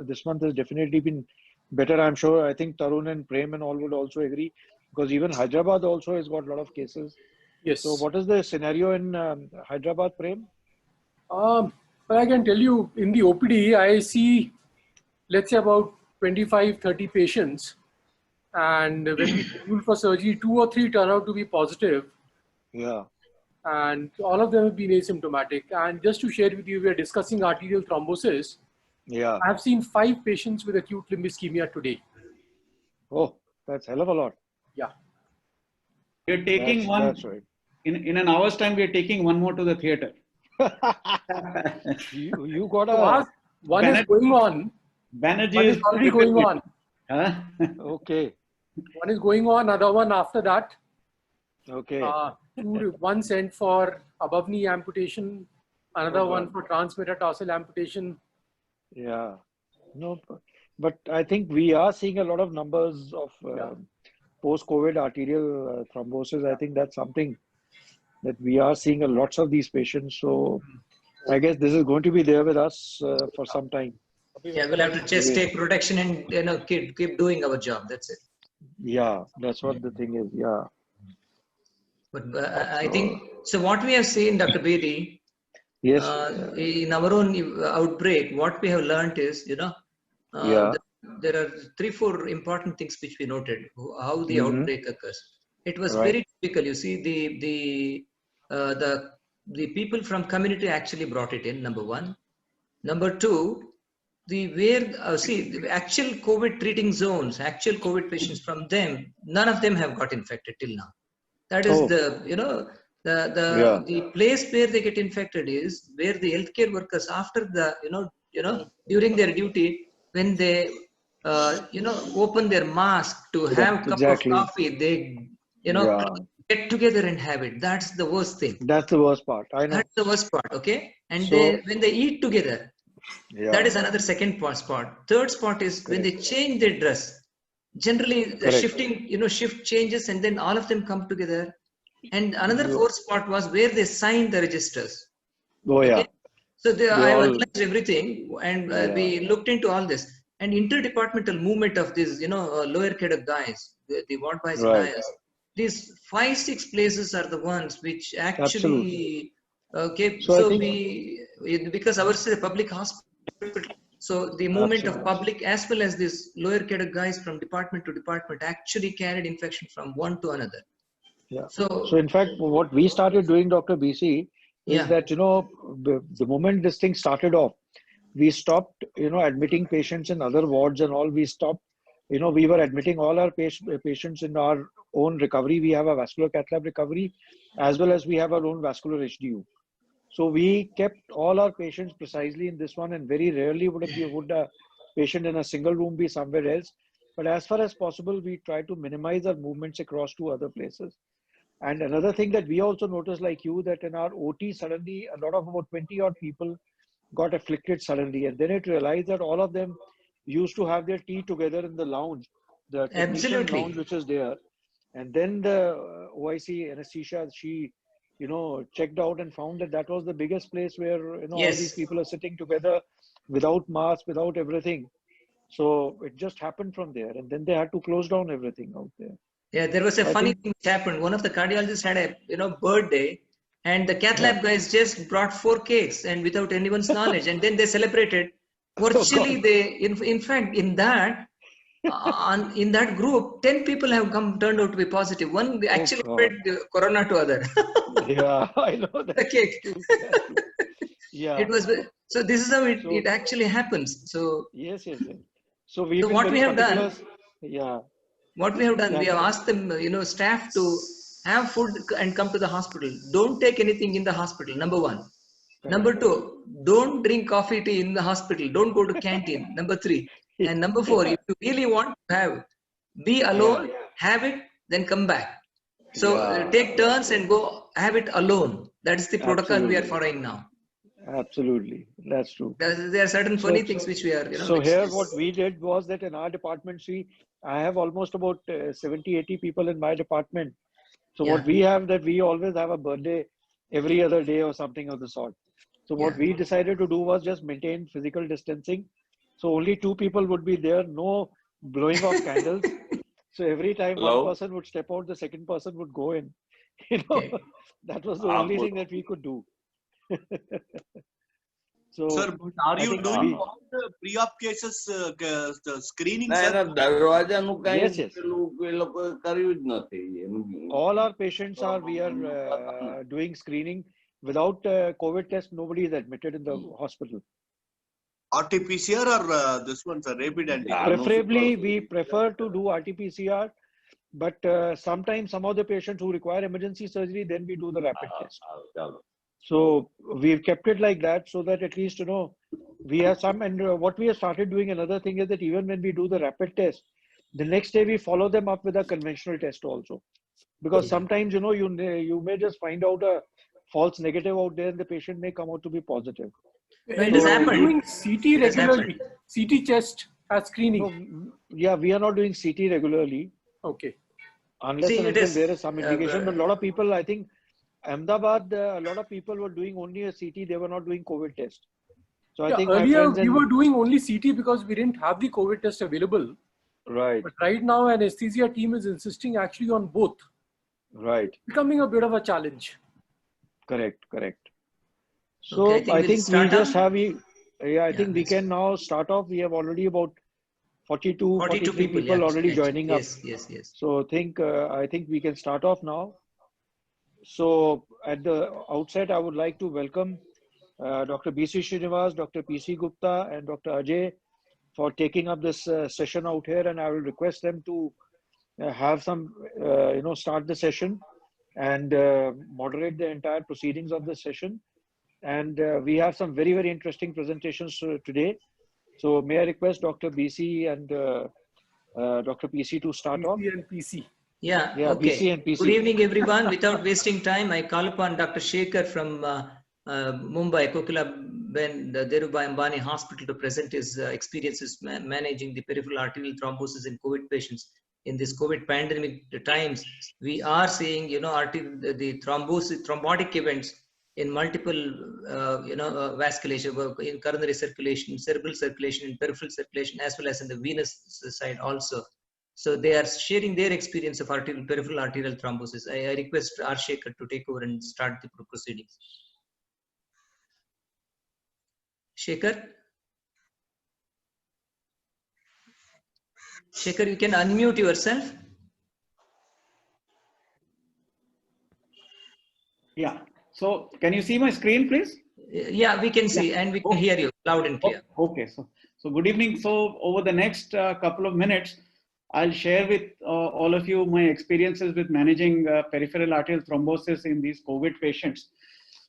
this month has definitely been better. I'm sure. I think Tarun and Prem and all would also agree because even Hyderabad also has got a lot of cases. So, Yes. what is the scenario in Hyderabad, Prem? Um, but I can tell you in the OPD, I see, let's say about 25, 30 patients. And when we schedule for surgery, 2 or 3 turn out to be positive, Yeah. and all of them have been asymptomatic. And just to share with you, we are discussing arterial thrombosis. Yeah. I have seen 5 patients with acute limb ischemia today. Oh, that's hell of a lot. Yeah. We're taking That's right. in an hour's time. We're taking one more to the theater. You got So a one is going on. Banerjee One is is already going on. Huh? okay. One is going on. Another one after that. Okay. One sent for above knee amputation. Another Oh, one God. for transmetatarsal amputation. Yeah. No, but I think we are seeing a lot of numbers of Yeah. post-COVID arterial thrombosis. I think that's something that we are seeing a lots of these patients. So I guess this is going to be there with us for some time. Yeah, we'll have to just take protection and keep doing our job. That's it. Yeah, that's what the thing is. Yeah. But I think so. What we have seen, Dr. Bedi, Yes. in our own outbreak, what we have learned is, Yeah. there are 3-4 important things which we noted how the Mhm. outbreak occurs. It was Right. very typical. You see, the people from community actually brought it in. Number one. Number two, the actual COVID treating zones, actual COVID patients from them, none of them have got infected till now. That is Oh. Yeah. the place where they get infected is where the healthcare workers after the during their duty when they open their mask to have a cup of Exactly. coffee, they Yeah. get together and have it. That's the worst thing. That's the worst part. I know. That's the worst part. Okay, and So, when they eat together, yeah. that is another second spot. Third spot is when they change their dress. Generally, the Correct. shift changes and then all of them come together. And another You- fourth spot was where they signed the registers. Oh, yeah. Okay, so They I have all, analyzed everything and yeah. we looked into all this. And interdepartmental movement of these, lower cadre guys, the ward boys and Right. IS, these 5-6 places are the ones which Absolutely. actually, okay, So I so think, because ours is a public hospital, so the movement of absolutely. public as well as this lower cadre guys from department to department actually carried infection from one to another. Yeah. So, So in fact, what we started doing, Dr. BC, is yeah, that, the moment this thing started off, we stopped, admitting patients in other wards and all. We stopped, we were admitting all our patients in our own recovery. We have a vascular cath lab recovery, as well as we have our own vascular HDU. So we kept all our patients precisely in this one, and very rarely would a patient in a single room be somewhere else. But as far as possible, we try to minimize our movements across to other places. And another thing that we also noticed, like you, that in our OT, suddenly a lot of about 20 odd people got afflicted suddenly. And then it realized that all of them used to have their tea together in the lounge, the technician lounge, absolutely. which is there. And then the OIC anesthesia, she, checked out and found that that was the biggest place where, all these Yes. people are sitting together without masks, without everything. So it just happened from there. And then they had to close down everything out there. Yeah, there was a So I funny think, thing which happened. One of the cardiologists had a birthday, and the cath yeah. lab guys just brought 4 cakes and without anyone's knowledge, and then they celebrated. Oh, Virtually, God. in fact in that group, 10 people have turned out to be positive. One Oh, actually spread God. the corona to other. Yeah, I know The that's cake. true. That's true. It Yeah. was so. This is how it So, actually happens. So yes, yes, yes. So we've so been what we very have particular. done. Yeah, What we have done, we that, have asked them, staff to have food and come to the hospital. Don't take anything in the hospital. Number one. correct. Number two, don't drink coffee tea in the hospital. Don't go to canteen. Number three. And number four, Yeah, if you really want to have, be yeah, alone, have it, then come back. So yeah, take that's turns true. and go have it alone. That is the protocol we are Absolutely. following now. Absolutely. That's true. There are certain So, funny things which we are, so which here what is, we did was that in our department, see, I have almost about 70, 80 people in my department. So what yeah, we have that we always have a birthday every other day or something of the sort. So what yeah, we decided to do was just maintain physical distancing. So only 2 people would be there, no blowing of candles. So every time one Hello? person would step out, the second person would go in. You know, Okay. that was the only thing that we could do. So Sir, but are I you think doing we, all the pre-op cases the screening, ના sir? એના દરવાજાનું કઈ yes, yes. પેલું એ લોકોએ કર્યું જ નથી એનું All our patients are, we are doing screening. Without COVID test, nobody is admitted in the hospital. RT-PCR or this one, sir, rapid antigen? Yeah. Preferably, we prefer to do RT-PCR, but sometimes some of the patients who require emergency surgery, then we do the rapid test. ચાલો So we've kept it like that so that at least, you know, we have some, and what we have started doing, another thing is that even when we do the rapid test, the next day we follow them up with a conventional test also. Because sometimes, you know, you may just find out a false negative out there and the patient may come out to be positive. No, it has So happened. Doing CT It has regularly, CT chest as screening. No, yeah, we are not doing CT regularly Okay. unless See, and it until is, there is some indication. But a lot of people, I think, Ahmedabad, a lot of people were doing only a CT. They were not doing COVID test. So I Yeah, think my earlier friends we and were doing only CT because we didn't have the COVID test available. right, But right now, anesthesia team is insisting actually on both, right, becoming a bit of a challenge. correct. So Okay, I think I we'll think we start just up. have, yeah, I Yeah, think we let's- can now start off. We have already about 42, 42 43 people people yeah, already actually. joining up. Yes. So I think we can start off now. So at the outset, I would like to welcome Dr. B.C. Srinivas, Dr. P.C. Gupta, and Dr. Ajay for taking up this session out here. And I will request them to have some, start the session and moderate the entire proceedings of the session. And we have some very, very interesting presentations today. So may I request Dr. B.C. and Dr. P.C. to start off? PC and PC. Yeah, Yeah, okay. BC and PC. Good evening, everyone. Without wasting time, I call upon Dr. Shekhar from Mumbai, Kokila Ben Dhirubhai Ambani Hospital to present his experiences managing the peripheral arterial thrombosis in COVID patients. In this COVID pandemic times, we are seeing, you know, the thrombotic events in multiple, vasculation, in coronary circulation, cerebral circulation, in peripheral circulation, as well as in the venous side also. So they are sharing their experience of peripheral arterial thrombosis. I request R. Shekhar to take over and start the proceedings. Shekhar? Shekhar, you can unmute yourself. Yeah. So can you see my screen, please? Yeah, we can see and we can hear you loud and clear. Okay. So good evening. So over the next couple of minutes, I'll share with all of you my experiences with managing peripheral arterial thrombosis in these COVID patients.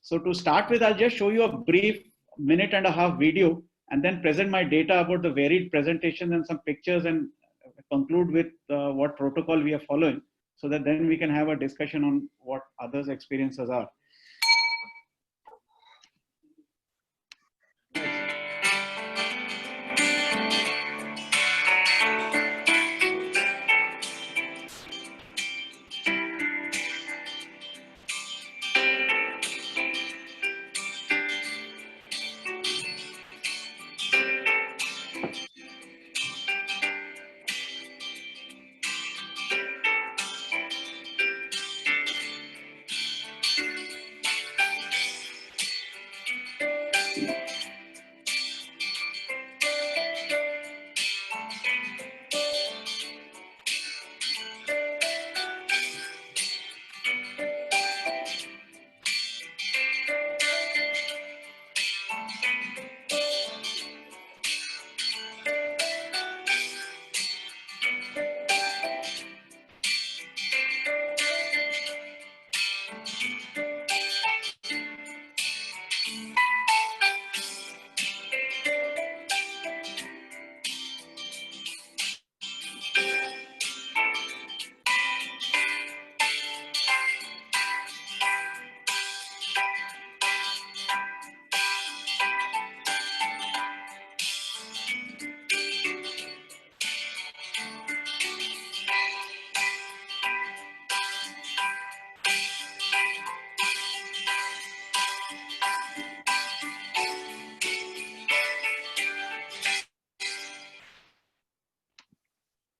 So to start with, I'll just show you a brief minute-and-a-half video and then present my data about the varied presentation and some pictures and conclude with what protocol we are following, so that then we can have a discussion on what others' experiences are.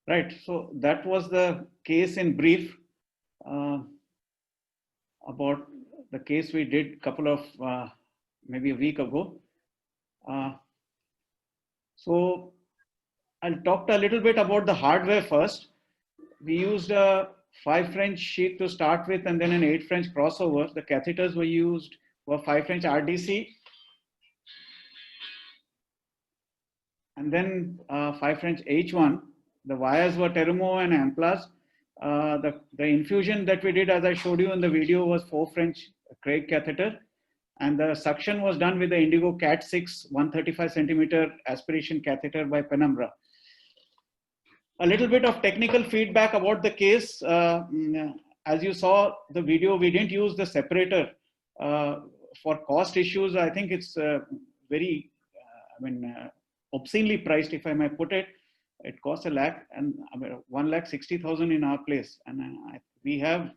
Right. So that was the case in brief about the case we did a couple of maybe a week ago. So I'll talk a little bit about the hardware first. We used a 5 French sheath to start with, and then an 8 French crossover. The catheters were 5 French RDC, and then 5 French H1. The wires were Terumo and Amplas. The infusion that we did, as I showed you in the video, was 4 French Craig catheter, and the suction was done with the Indigo Cat 6 135 centimeter aspiration catheter by Penumbra. A little bit of technical feedback about the case. As you saw the video, we didn't use the separator for cost issues. I think it's very, obscenely priced, if I may put it. It costs a lakh, and 1,60,000 in our place. And we have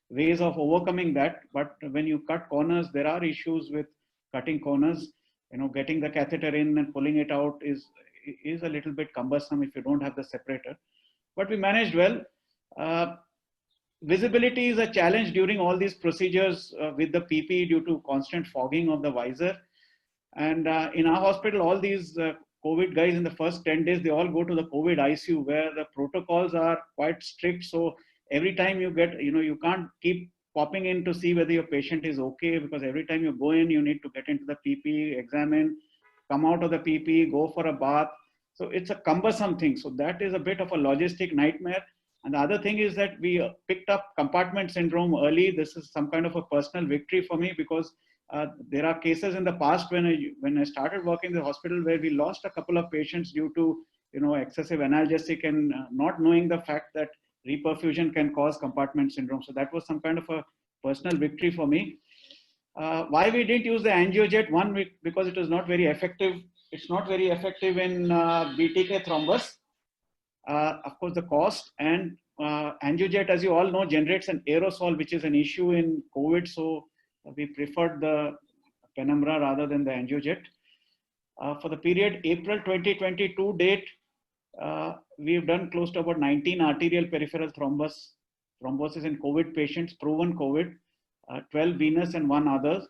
ways of overcoming that. But when you cut corners, there are issues with cutting corners. Getting the catheter in and pulling it out is a little bit cumbersome if you don't have the separator. But we managed well. Visibility is a challenge during all these procedures with the PP due to constant fogging of the visor. And in our hospital, all these COVID guys in the first 10 days, they all go to the COVID ICU where the protocols are quite strict. So every time you get, you can't keep popping in to see whether your patient is okay, because every time you go in, you need to get into the PP, examine, come out of the PP, go for a bath. So it's a cumbersome thing. So that is a bit of a logistic nightmare. And the other thing is that we picked up compartment syndrome early. This is some kind of a personal victory for me, because there are cases in the past when I started working in the hospital where we lost a couple of patients due to excessive analgesic and not knowing the fact that reperfusion can cause compartment syndrome. So that was some kind of a personal victory for me. Why we didn't use the angiojet? One, because it was not very effective. It's not very effective in BTK thrombus. Of course, the cost, and angiojet, as you all know, generates an aerosol, which is an issue in COVID. So we preferred the Penumbra rather than the angiojet. For the period April 2022 date, we've done close to about 19 arterial peripheral thrombosis in COVID patients, proven COVID, 12 venous and 1 others.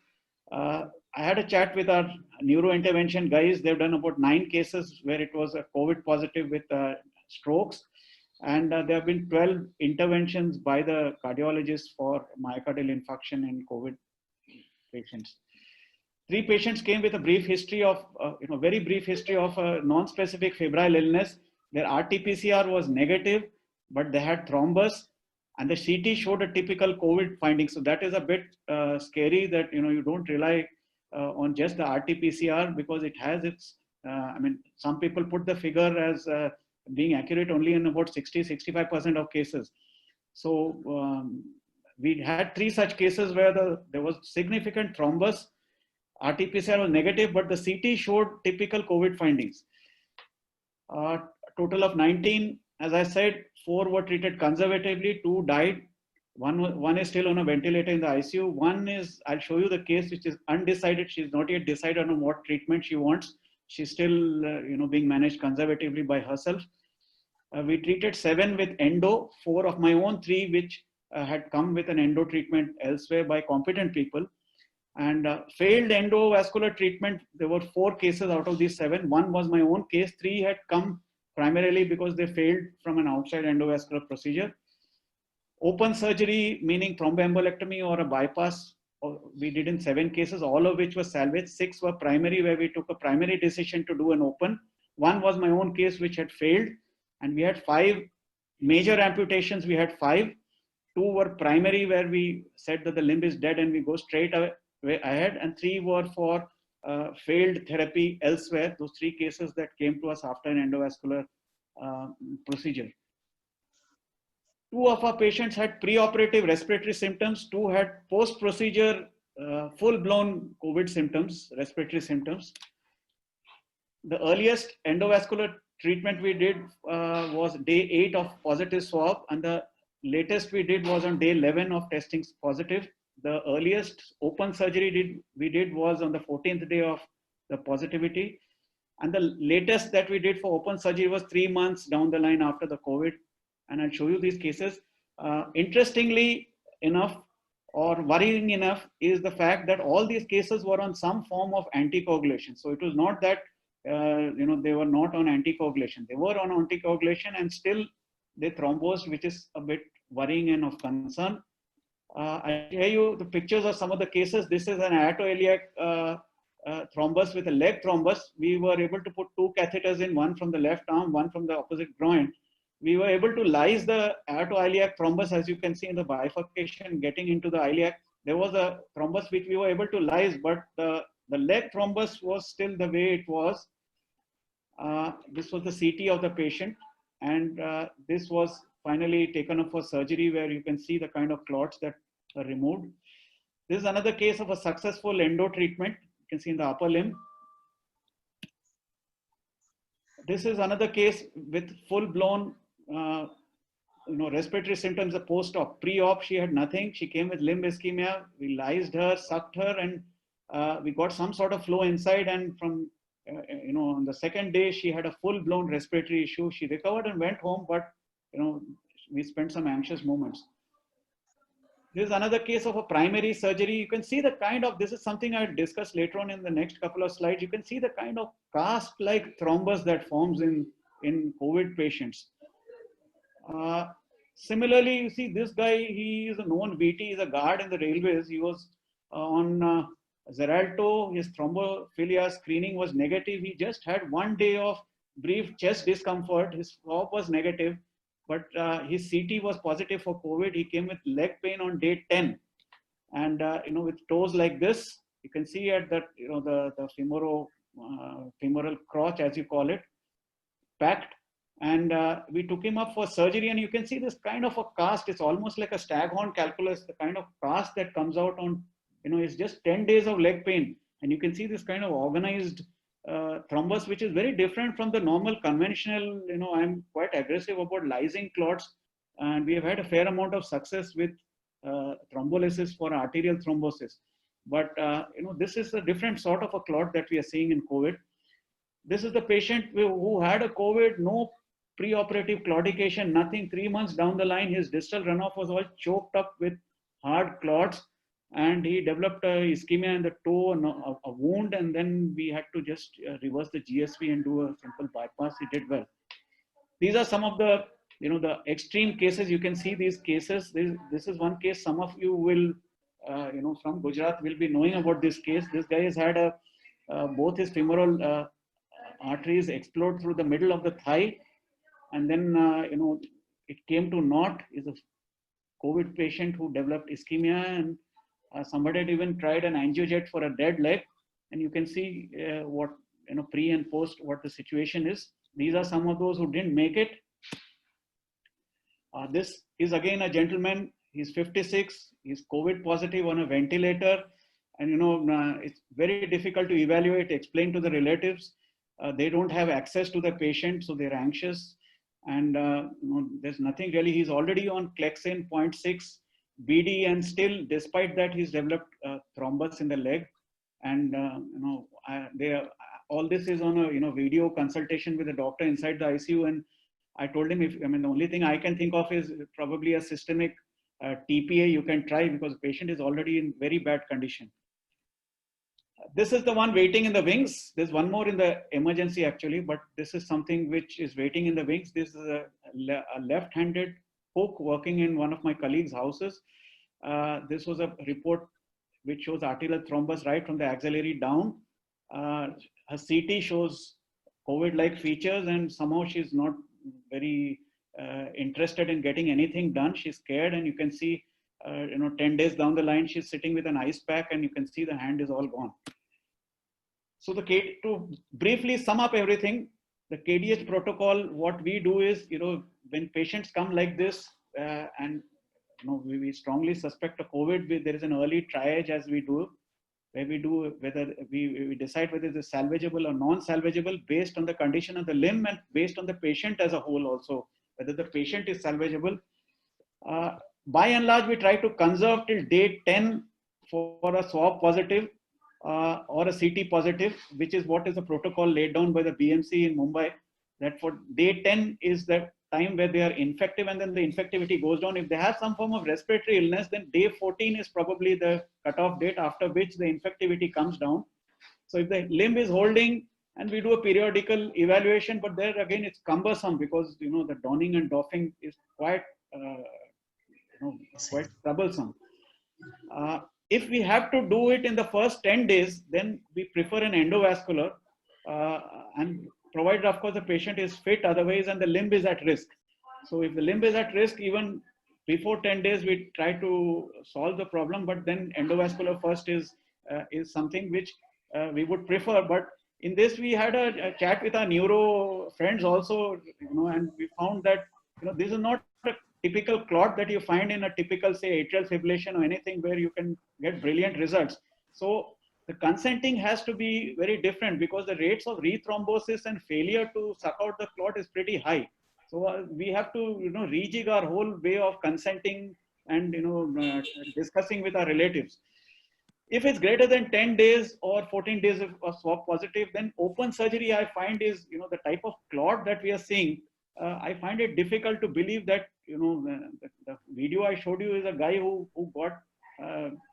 I had a chat with our neurointervention guys. They've done about 9 cases where it was a COVID positive with strokes. And there have been 12 interventions by the cardiologist for myocardial infarction in COVID patients. 3 patients came with a brief history of, very brief history of a non-specific febrile illness. Their RT-PCR was negative, but they had thrombus, and the CT showed a typical COVID finding. So that is a bit scary that, you don't rely on just the RT-PCR, because it has its, some people put the figure as being accurate only in about 60-65% of cases. So we had 3 such cases where there was significant thrombus. RT-PCR was negative, but the CT showed typical COVID findings. Total of 19, as I said, 4 were treated conservatively, 2 died. One is still on a ventilator in the ICU. One is, I'll show you the case, which is undecided. She's not yet decided on what treatment she wants. She's still, being managed conservatively by herself. We treated 7 with endo, 4 of my own, 3 which had come with an endo treatment elsewhere by competent people. And failed endovascular treatment, there were 4 cases out of these 7. 1 was my own case. 3 had come primarily because they failed from an outside endovascular procedure. Open surgery, meaning thromboembolectomy or a bypass, we did in 7 cases, all of which were salvaged. 6 were primary, where we took a primary decision to do an open. 1 was my own case, which had failed. And we had 5 major amputations. We had 5. 2 were primary, where we said that the limb is dead and we go straight ahead. And 3 were for failed therapy elsewhere. Those 3 cases that came to us after an endovascular procedure. 2 of our patients had preoperative respiratory symptoms. 2 had post-procedure full-blown COVID symptoms, respiratory symptoms. The earliest endovascular treatment we did was day 8 of positive swab, and the latest we did was on day 11 of testing positive. The earliest open surgery we did was on the 14th day of the positivity. And the latest that we did for open surgery was 3 months down the line after the COVID. And I'll show you these cases. Interestingly enough, or worrying enough, is the fact that all these cases were on some form of anticoagulation. So it was not that they were not on anticoagulation. They were on anticoagulation and still they thrombosed, which is a bit worrying and of concern. I show you the pictures of some of the cases. This is an aortoiliac thrombus with a leg thrombus. We were able to put 2 catheters in, one from the left arm, one from the opposite groin. We were able to lyse the aortoiliac thrombus, as you can see in the bifurcation getting into the iliac. There was a thrombus which we were able to lyse, but the leg thrombus was still the way it was. This was the CT of the patient, and this was finally taken up for surgery, where you can see the kind of clots that are removed. This is another case of a successful endo treatment. You can see in the upper limb. This is another case with full-blown respiratory symptoms, the post-op. Pre-op, she had nothing. She came with limb ischemia. We lysed her, sucked her, and we got some sort of flow inside. And from, on the second day, she had a full-blown respiratory issue. She recovered and went home, but, we spent some anxious moments. This is another case of a primary surgery. You can see the kind of, this is something I'll discuss later on in the next couple of slides. You can see the kind of cast-like thrombus that forms in COVID patients. Similarly, you see this guy, he is a known VT, he's a guard in the railways. He was on Xarelto. His thrombophilia screening was negative. He just had 1 day of brief chest discomfort. His swab was negative, but his CT was positive for COVID. He came with leg pain on day 10. And, with toes like this, you can see at that, the femoral crotch, as you call it, packed. And we took him up for surgery, and you can see this kind of a cast. It's almost like a staghorn calculus, the kind of cast that comes out on, it's just 10 days of leg pain. And you can see this kind of organized thrombus, which is very different from the normal conventional, I'm quite aggressive about lysing clots. And we have had a fair amount of success with thrombolysis for arterial thrombosis. But, this is a different sort of a clot that we are seeing in COVID. This is the patient who had a COVID, no preoperative claudication, nothing. 3 months down the line, his distal runoff was all choked up with hard clots, and he developed a ischemia in the toe, a wound, and then we had to just reverse the GSV and do a simple bypass. He did well. These are some of the, the extreme cases. You can see these cases. This is one case. Some of you will, from Gujarat will be knowing about this case. This guy has had both his femoral arteries explode through the middle of the thigh, and then it came to knot. Is a COVID patient who developed ischemia, and somebody had even tried an angiojet for a dead leg, and you can see what pre and post what the situation is. These are some of those who didn't make it. This is again a gentleman. He's 56. He's COVID positive on a ventilator, and it's very difficult to evaluate, explain to the relatives. They don't have access to the patient, so they're anxious. And there's nothing really. He's already on Clexane 0.6 BD, and still, despite that, he's developed thrombus in the leg. And all this is on a video consultation with a doctor inside the ICU. And I told him, the only thing I can think of is probably a systemic TPA you can try, because the patient is already in very bad condition. This is the one waiting in the wings. There's one more in the emergency actually, but this is something which is waiting in the wings. This is a left-handed cook working in one of my colleagues' houses. This was a report which shows arterial thrombus right from the axillary down. Her CT shows COVID-like features, and somehow she's not very interested in getting anything done. She's scared, and you can see 10 days down the line, she's sitting with an ice pack, and you can see the hand is all gone. So to briefly sum up everything, the KDH protocol, what we do is, when patients come like this, and we strongly suspect a COVID, there is an early triage as we do, where we do whether we decide whether it is salvageable or non-salvageable based on the condition of the limb and based on the patient as a whole also, whether the patient is salvageable. By and large, we try to conserve till day 10 for a swab positive. or a CT positive, which is what is the protocol laid down by the BMC in Mumbai, that for day 10 is the time where they are infective, and then the infectivity goes down. If they have some form of respiratory illness, then day 14 is probably the cutoff date after which the infectivity comes down. So if the limb is holding, and we do a periodical evaluation, but there again it's cumbersome because the donning and doffing is quite quite troublesome. If we have to do it in the first 10 days, then we prefer an endovascular, and provided of course the patient is fit otherwise and the limb is at risk. So if the limb is at risk, even before 10 days we try to solve the problem, but then endovascular first is something which we would prefer. But in this we had a chat with our neuro friends also, and we found that this is not a typical clot that you find in a typical, say, atrial fibrillation or anything where you can get brilliant results. So the consenting has to be very different because the rates of rethrombosis and failure to suck out the clot is pretty high. So we have to rejig our whole way of consenting and discussing with our relatives. If it's greater than 10 days or 14 days of swab positive, then open surgery I find is the type of clot that we are seeing. I find it difficult to believe that the video I showed you is a guy who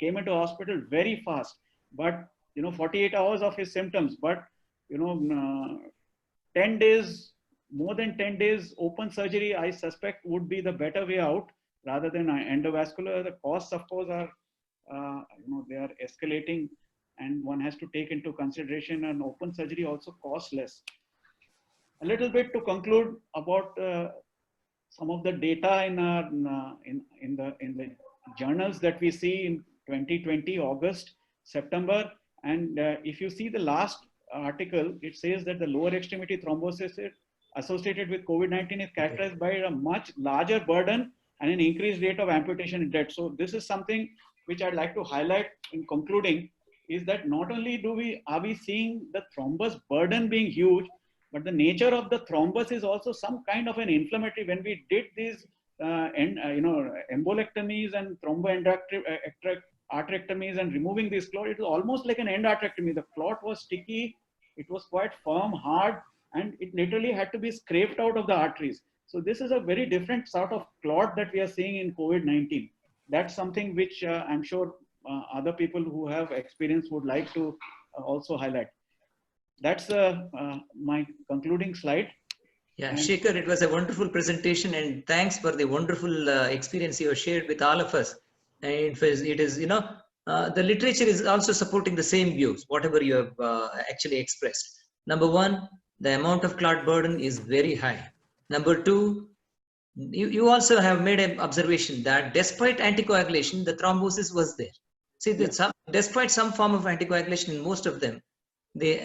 came into hospital very fast, but 48 hours of his symptoms, but 10 days, more than 10 days open surgery I suspect would be the better way out rather than endovascular. The costs of course are they are escalating, and one has to take into consideration an open surgery also costs less. A little bit to conclude about some of the data in the journals that we see in 2020, August, September, and if you see the last article, it says that the lower extremity thrombosis associated with COVID-19 is characterized by a much larger burden and an increased rate of amputation and death. So this is something which I'd like to highlight in concluding, is that not only are we seeing the thrombus burden being huge, but the nature of the thrombus is also some kind of an inflammatory. When we did these embolectomies and thromboarterectomies and removing this clot, it was almost like an endarterectomy. The clot was sticky, it was quite firm, hard, and it literally had to be scraped out of the arteries. So this is a very different sort of clot that we are seeing in COVID-19. That's something which I'm sure other people who have experience would like to also highlight. That's my concluding slide. Yeah, Shekhar, it was a wonderful presentation, and thanks for the wonderful experience you have shared with all of us. And it is, the literature is also supporting the same views, whatever you have actually expressed. Number one, the amount of clot burden is very high. Number two, you also have made an observation that despite anticoagulation, the thrombosis was there. See, despite some form of anticoagulation in most of them, the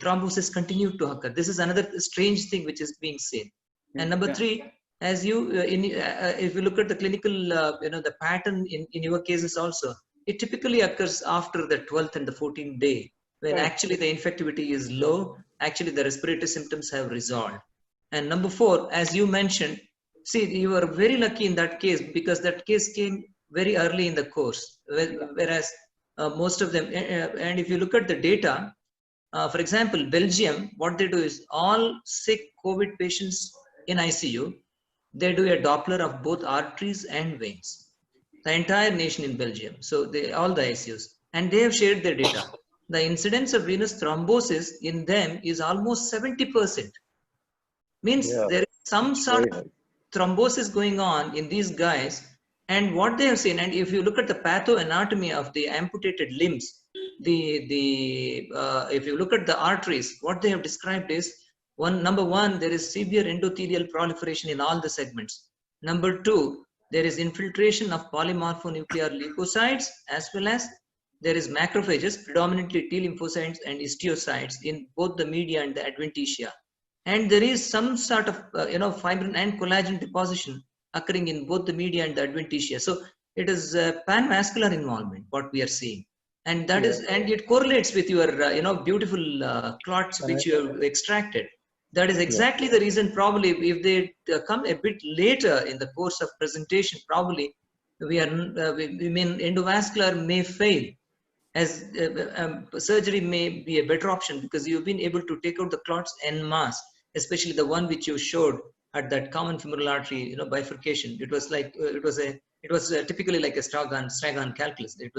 thrombosis continued to occur. This is another strange thing which is being seen. And number three, as if you look at the clinical, the pattern in your cases also, it typically occurs after the 12th and the 14th day, when actually the infectivity is low, actually the respiratory symptoms have resolved. And number four, as you mentioned, see, you were very lucky in that case because that case came very early in the course, whereas most of them, and if you look at the data, for example, Belgium, what they do is all sick COVID patients in ICU, they do a Doppler of both arteries and veins. The entire nation in Belgium, so all the ICUs, and they have shared their data. The incidence of venous thrombosis in them is almost 70%. Means there is some sort of thrombosis going on in these guys, and what they have seen, and if you look at the pathoanatomy of the amputated limbs, if you look at the arteries, what they have described is, number one, there is severe endothelial proliferation in all the segments. Number two, there is infiltration of polymorphonuclear leukocytes, as well as there is macrophages, predominantly T lymphocytes and histiocytes in both the media and the adventitia. And there is some sort of fibrin and collagen deposition occurring in both the media and the adventitia. So it is panvascular involvement what we are seeing, and that is, and it correlates with your beautiful clots which you have extracted. That is exactly the reason. Probably if they come a bit later in the course of presentation, probably endovascular may fail. as surgery may be a better option because you've been able to take out the clots en masse, especially the one which you showed at that common femoral artery, bifurcation. It was like it was typically like a Stragan calculus. It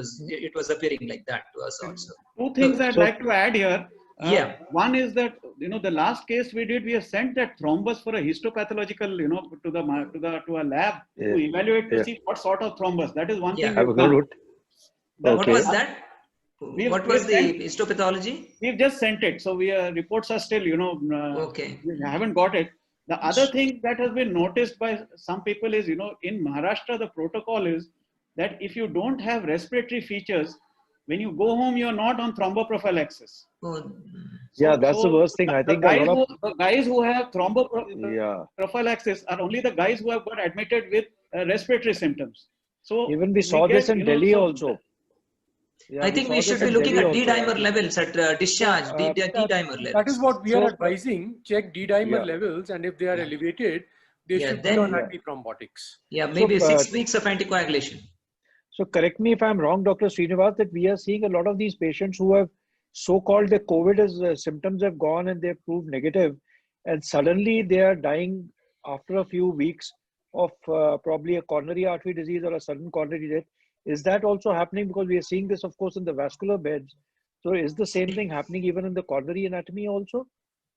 was appearing like that to us also. Two things I'd like to add here. Yeah. One is that the last case we did, we have sent that thrombus for a histopathological, to a lab to evaluate to see what sort of thrombus. That is one thing. Have a good one. What was that? What was the sent, histopathology? We've just sent it, so reports are still, Okay. we haven't got it. The other thing that has been noticed by some people is, in Maharashtra, the protocol is that if you don't have respiratory features, when you go home, you're not on thromboprophylaxis. Oh. Yeah, that's the worst thing. I think the guys who have thromboprophylaxis are only the guys who have got admitted with respiratory symptoms. So even we saw this in Delhi also. Yeah, I think we should be looking at D-dimer levels at discharge, D-dimer levels. That is what we are advising. Check D-dimer levels, and if they are elevated, they should be on antithrombotics. Yeah, maybe 6 weeks of anticoagulation. So correct me if I'm wrong, Dr. Srinivas, that we are seeing a lot of these patients who have so-called the COVID as symptoms have gone and they've proved negative, and suddenly they are dying after a few weeks of probably a coronary artery disease or a sudden coronary death. Is that also happening? Because we are seeing this, of course, in the vascular beds. So is the same thing happening even in the coronary anatomy also?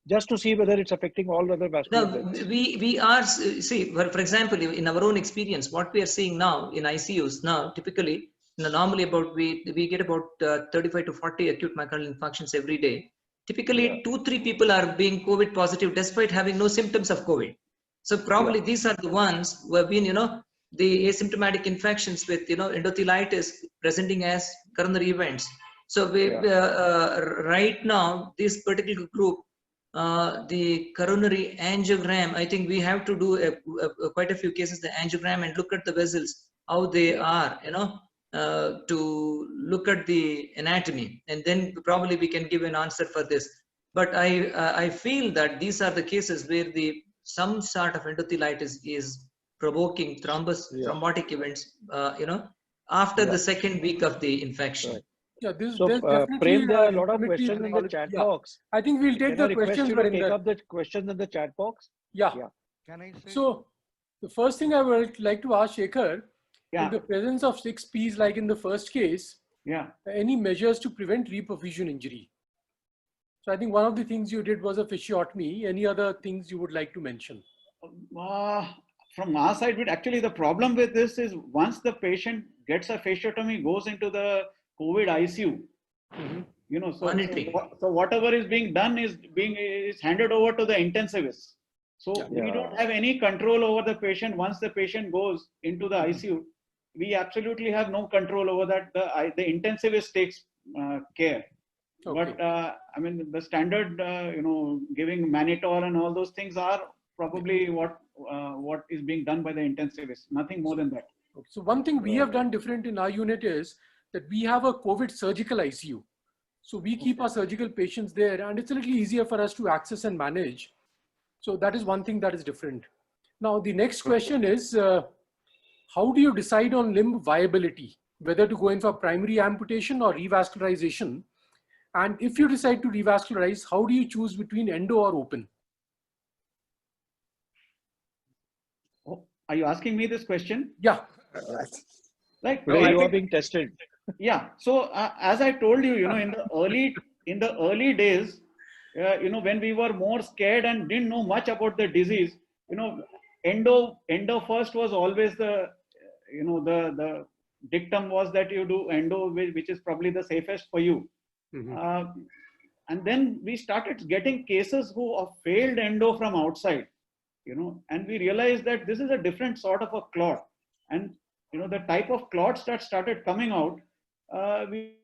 Just to see whether it's affecting all other vascular beds. We are, see, for example, in our own experience, what we are seeing now in ICUs now, typically, normally we get about 35 to 40 acute myocardial infarctions every day. Typically, 2-3 people are being COVID positive despite having no symptoms of COVID. So probably these are the ones who have been, the asymptomatic infections with, endothelitis presenting as coronary events. So right now, this particular group, the coronary angiogram, I think we have to do quite a few cases, the angiogram, and look at the vessels, how they are, to look at the anatomy, and then probably we can give an answer for this. But I feel that these are the cases where some sort of endothelitis is provoking thrombotic events, after the second week of the infection. Right. Yeah, there's So, definitely Prem, there are a lot of questions in the chat box. I think we'll take the questions. Can I request you to take up the questions in the chat box? Yeah. Can I say? So, the first thing I would like to ask Shekhar, in the presence of 6 Ps like in the first case, any measures to prevent reperfusion injury? So I think one of the things you did was a fasciotomy. Any other things you would like to mention? From our side, actually the problem with this is once the patient gets a fasciotomy, goes into the COVID ICU, so whatever is being done is handed over to the intensivist. So we don't have any control over the patient. Once the patient goes into the ICU, we absolutely have no control over that. The intensivist takes care. Okay. But I mean, the standard, giving mannitol and all those things are probably what is being done by the intensivist. Nothing more than that. Okay. So one thing we have done different in our unit is that we have a COVID surgical ICU. So we keep our surgical patients there, and it's a little easier for us to access and manage. So that is one thing that is different. Now, the next question is, how do you decide on limb viability, whether to go in for primary amputation or revascularization? And if you decide to revascularize, how do you choose between endo or open? Are you asking me this question? Yeah. Like, Where you are being tested. Yeah. So as I told you, in the early days, when we were more scared and didn't know much about the disease, endo first was always the dictum was that you do endo, which is probably the safest for you. Mm-hmm. And then we started getting cases who have failed endo from outside, and we realized that this is a different sort of a clot. And, the type of clots that started coming out, we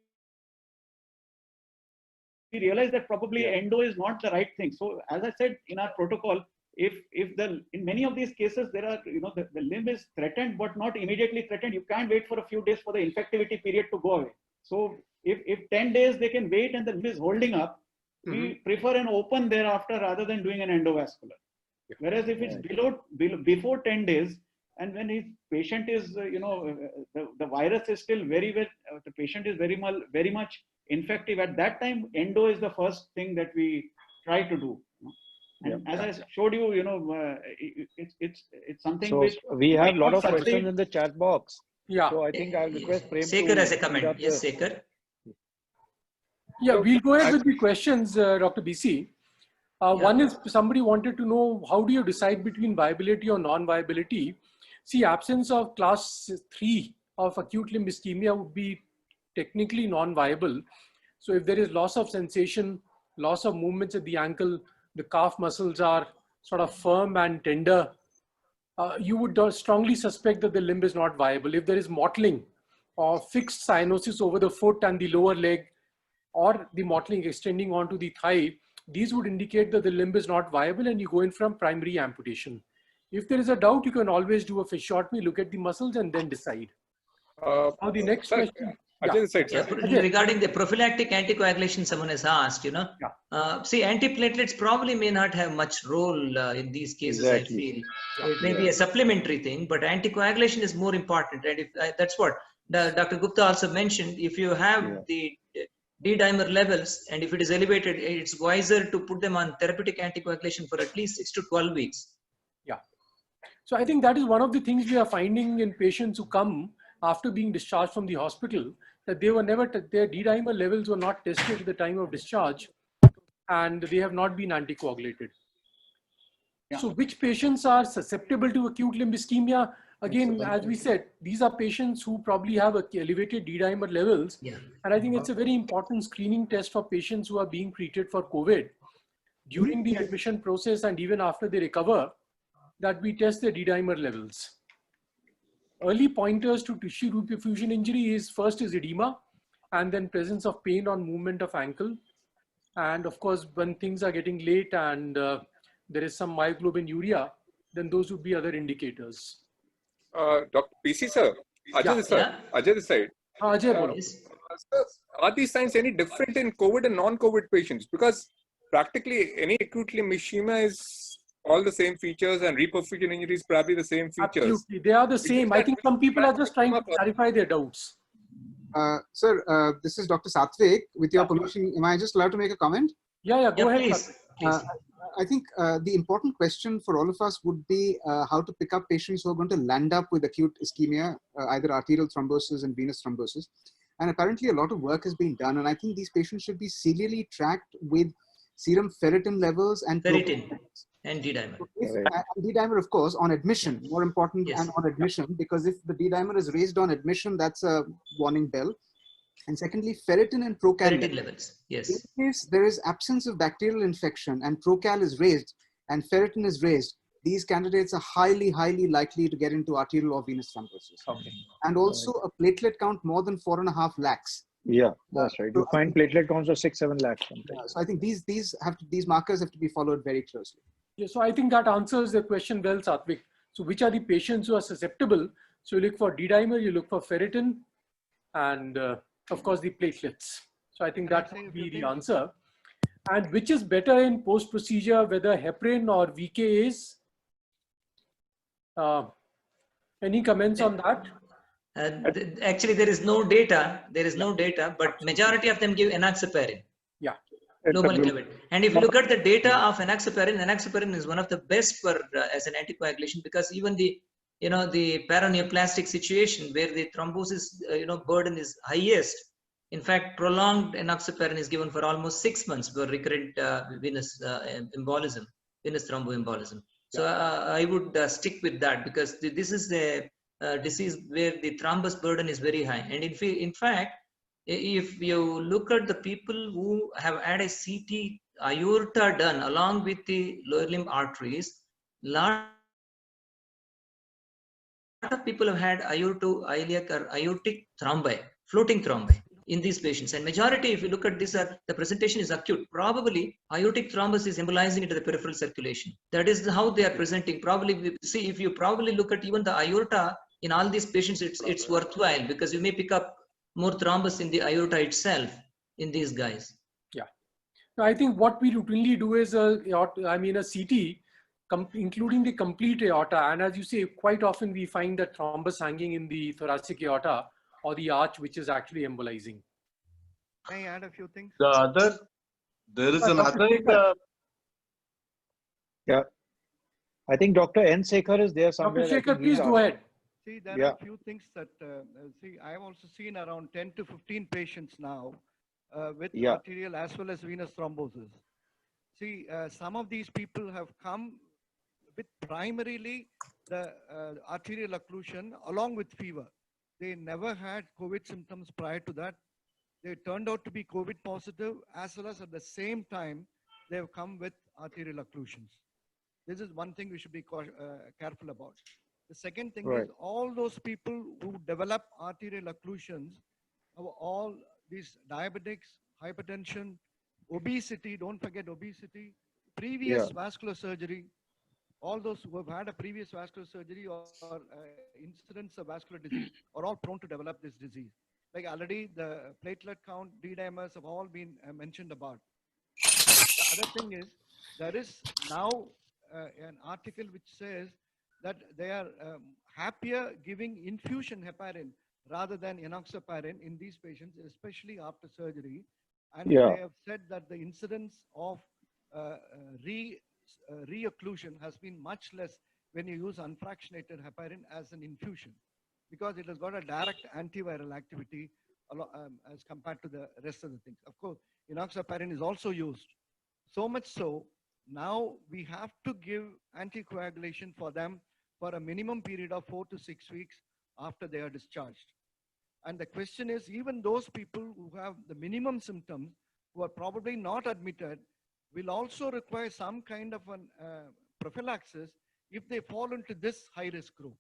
realized that probably endo is not the right thing. So as I said in our protocol, in many of these cases, there are, the limb is threatened, but not immediately threatened. You can't wait for a few days for the infectivity period to go away. So if 10 days they can wait and the limb is holding up, we prefer an open thereafter rather than doing an endovascular. Whereas if it's before 10 days and when his patient is, the virus is still very well, the patient is very much infective. At that time, endo is the first thing that we try to do. And as I showed you, it's something So which we have a lot of might not questions succeed. in the chat box. Yeah. So I think I'll request Prem Sekhar to has a read comment. out Yes, the- Sekhar. Yeah, So, we'll go ahead with the questions, Dr. BC. One is somebody wanted to know, how do you decide between viability or non-viability? See, absence of class 3 of acute limb ischemia would be technically non-viable. So if there is loss of sensation, loss of movements at the ankle, the calf muscles are sort of firm and tender, you would strongly suspect that the limb is not viable. If there is mottling or fixed cyanosis over the foot and the lower leg, or the mottling extending onto the thigh, these would indicate that the limb is not viable and you go in from primary amputation. If there is a doubt, you can always do a fasciotomy, look at the muscles and then decide. Now the next sir, question. Ajay this side, Yeah, sir. regarding the prophylactic anticoagulation, someone has asked, see, antiplatelets probably may not have much role in these cases, Exactly. I feel. It may be a supplementary thing, but anticoagulation is more important. And if that's what Dr. Gupta also mentioned, if you have the D-dimer levels, and if it is elevated, it's wiser to put them on therapeutic anticoagulation for at least 6 to 12 weeks. Yeah. So I think that is one of the things we are finding in patients who come after being discharged from the hospital, that they were never, their D-dimer levels were not tested at the time of discharge, and they have not been anticoagulated. Yeah. So which patients are susceptible to acute limb ischemia? Again, as we said, these are patients who probably have elevated D-dimer levels. Yeah. And I think it's a very important screening test for patients who are being treated for COVID. During the admission process and even after they recover, that we test their D-dimer levels. Early pointers to tissue root perfusion injury is first is edema, and then presence of pain on movement of ankle. And of course, when things are getting late and there is some myoglobinuria, then those would be other indicators. Dr. PC sir, Ajay this side. Ajay this side. Ajay, bolo. Sir, are these signs any different in COVID and non-COVID patients? Because practically any acute limb ischemia is all the same features, and reperfusion injury is probably the same features. Absolutely, they are the same. I think some people are just trying to clarify their doubts. Sir, this is Dr. Satvik. With your permission, am I just allowed to make a comment? Yeah, go ahead. Please. I think the important question for all of us would be how to pick up patients who are going to land up with acute ischemia, either arterial thrombosis and venous thrombosis. And apparently a lot of work has been done. And I think these patients should be serially tracked with serum ferritin levels and Ferritin and D-dimer. D-dimer, of course, on admission, more important, Yes. and on admission, because if the D-dimer is raised on admission, that's a warning bell. And secondly, ferritin and procal Ferritin levels, yes. In case there is absence of bacterial infection and procal is raised and ferritin is raised, these candidates are highly, highly likely to get into arterial or venous thrombosis. Okay. And also a platelet count more than 4.5 lakhs. Yeah, that's right. You find platelet counts of 6-7 lakhs sometimes. So I think these markers have to be followed very closely. Yeah, so I think that answers the question well, Satvik. So which are the patients who are susceptible? So you look for D-dimer, you look for ferritin, and of course the platelets. So I think that would be the answer. And which is better in post-procedure, whether heparin or VKAs? Any comments on that? Actually, there is no data. There is no data, but majority of them give enoxaparin. Yeah. Low molecular weight. And if you look at the data of enoxaparin is one of the best for as an anticoagulation, because even the the paraneoplastic situation where the thrombosis burden is highest. In fact, prolonged enoxaparin is given for almost 6 months for recurrent venous embolism, venous thromboembolism. So I would stick with that, because this is a disease where the thrombus burden is very high. And in fact, if you look at the people who have had a CT aorta done along with the lower limb arteries, lot of people have had aortic or aortic thrombi, floating thrombi in these patients. And majority, if you look at this, the presentation is acute. Probably aortic thrombus is embolizing into the peripheral circulation. That is how they are presenting. Probably, see, if you probably look at even the aorta in all these patients, it's worthwhile, because you may pick up more thrombus in the aorta itself in these guys. Yeah. Now, I think what we routinely do is a CT including the complete aorta. And as you say, quite often we find that thrombus hanging in the thoracic aorta or the arch, which is actually embolizing. Can I add a few things? There is another. Yeah. I think Dr. N. Sekhar is there somewhere. Dr. Sekhar, please go ahead. See, there are a few things that, see, I've also seen around 10 to 15 patients now with arterial as well as venous thrombosis. See, some of these people have come with primarily the arterial occlusion along with fever. They never had COVID symptoms prior to that. They turned out to be COVID positive, as well as at the same time, they have come with arterial occlusions. This is one thing we should be careful about. The second thing is all those people who develop arterial occlusions are all these diabetics, hypertension, obesity, don't forget obesity, previous vascular surgery, all those who have had a previous vascular surgery or incidents of vascular disease are all prone to develop this disease. Like already the platelet count, D-dimers have all been mentioned about. The other thing is, there is now an article which says that they are happier giving infusion heparin rather than enoxaparin in these patients, especially after surgery. And they have said that the incidence of re-occlusion has been much less when you use unfractionated heparin as an infusion, because it has got a direct antiviral activity as compared to the rest of the things. Of course, enoxaparin is also used. So much so, now we have to give anticoagulation for them for a minimum period of 4 to 6 weeks after they are discharged. And the question is, even those people who have the minimum symptoms, who are probably not admitted, will also require some kind of an prophylaxis if they fall into this high-risk group.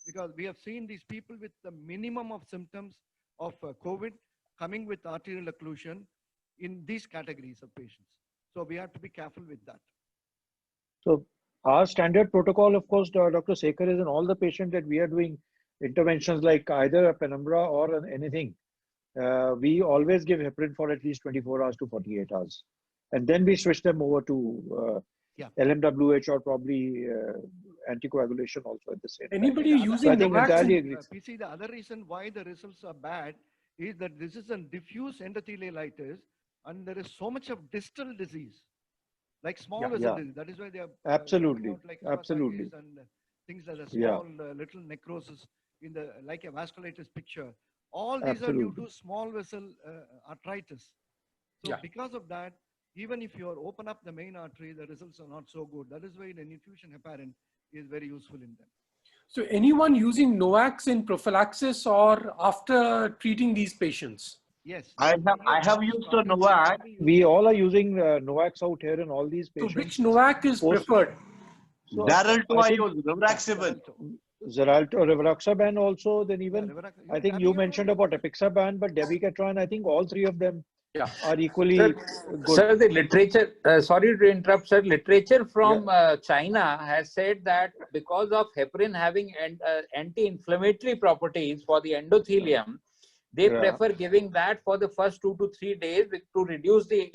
Because we have seen these people with the minimum of symptoms of COVID coming with arterial occlusion in these categories of patients. So we have to be careful with that. So our standard protocol, of course, Dr. Sekhar, is in all the patients that we are doing interventions like either a penumbra or anything. We always give heparin for at least 24 hours to 48 hours. And then we switch them over to LMWH or probably anticoagulation also at the same time. Anybody using PC, the other reason why the results are bad is that this is a diffuse endothelialitis and there is so much of distal disease, like small vessel disease. That is why they are absolutely, like absolutely, and things like a small little necrosis in the like a vasculitis picture. All these are due to small vessel arthritis. So because of that, even if you open up the main artery, the results are not so good. That is why an infusion heparin is very useful in them. So anyone using NOACs in prophylaxis or after treating these patients? Yes. I have used a NOAC. We all are using NOACs out here in all these patients. So which NOAC is preferred? So Rivaroxaban. Xarelto, Rivaroxaban also, then even, I think you mentioned about Apixaban, but Dabigatran, I think all three of them are equally good. Sir, the literature, sorry to interrupt, sir, literature from China has said that because of heparin having anti-inflammatory properties for the endothelium, they prefer giving that for the first 2 to 3 days to reduce the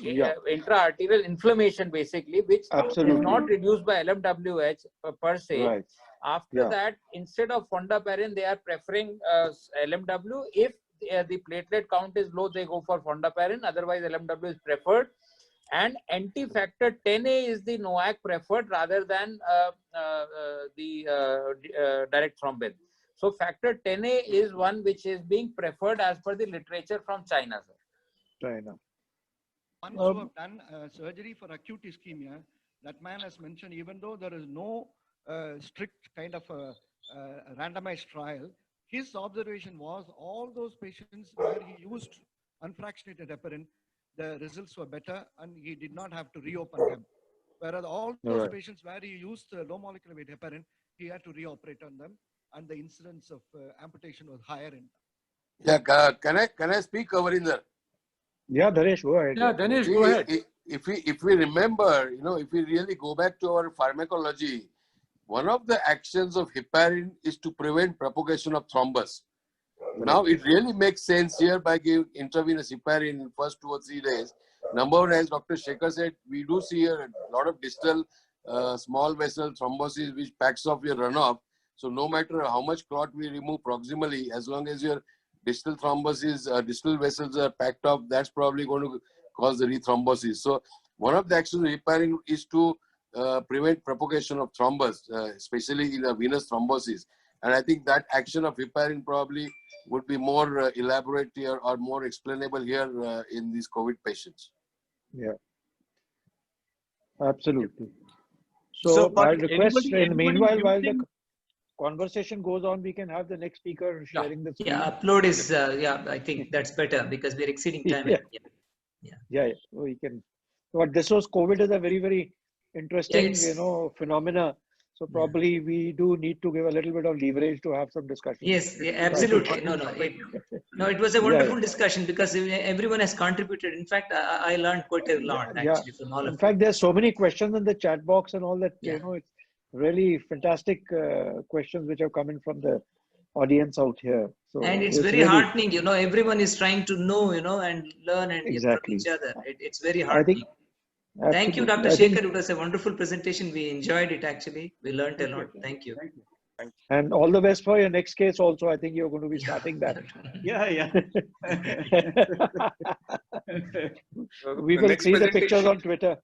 intra-arterial inflammation, basically, which is not reduced by LMWH per se. Right. After that, instead of fondaparin, they are preferring LMW. If the platelet count is low, they go for fondaparin. Otherwise, LMW is preferred. And anti-factor 10A is the NOAC preferred rather than the direct thrombin. So factor 10A is one which is being preferred as per the literature from China, sir. China. Once you have done surgery for acute ischemia, that man has mentioned, even though there is no strict kind of randomized trial, his observation was all those patients where he used unfractionated heparin, the results were better and he did not have to reopen them. Whereas all those patients where he used low molecular weight heparin, he had to reoperate on them, and the incidence of amputation was higher in them. Yeah, can I speak, Varinder? Yeah, Dhanesh, go ahead. Yeah, Dhanesh, go ahead. If we remember, if we really go back to our pharmacology, one of the actions of heparin is to prevent propagation of thrombus. Now, it really makes sense here by giving intravenous heparin in the first 2 or 3 days. Number one, as Dr. Sekhar said, we do see a lot of distal small vessel thrombosis which packs off your runoff. So no matter how much clot we remove proximally, as long as your distal thrombosis, distal vessels are packed off, that's probably going to cause the rethrombosis. So one of the actions of heparin is to prevent propagation of thrombus, especially in a venous thrombosis. And I think that action of heparin probably would be more elaborate here or more explainable here in these COVID patients. Yeah, absolutely. So I'll request, meanwhile, while the conversation goes on, we can have the next speaker sharing the screen. Yeah, upload is, I think that's better because we're exceeding time. Yeah. We can. But this was COVID is a very, very interesting, phenomena. So probably we do need to give a little bit of leverage to have some discussion. Yes, absolutely. It was a wonderful discussion because everyone has contributed. In fact, I learned quite a lot actually from all of you. In fact, there's so many questions in the chat box and all that, it's really fantastic questions which have come in from the audience out here. So and it's very really heartening, everyone is trying to know, and learn and get from each other. It's very heartening. Thank you, Dr. Shekhar. It was a wonderful presentation. We enjoyed it actually. We learned a lot. Thank you. And all the best for your next case also. I think you're going to be starting that. We will see the pictures on Twitter.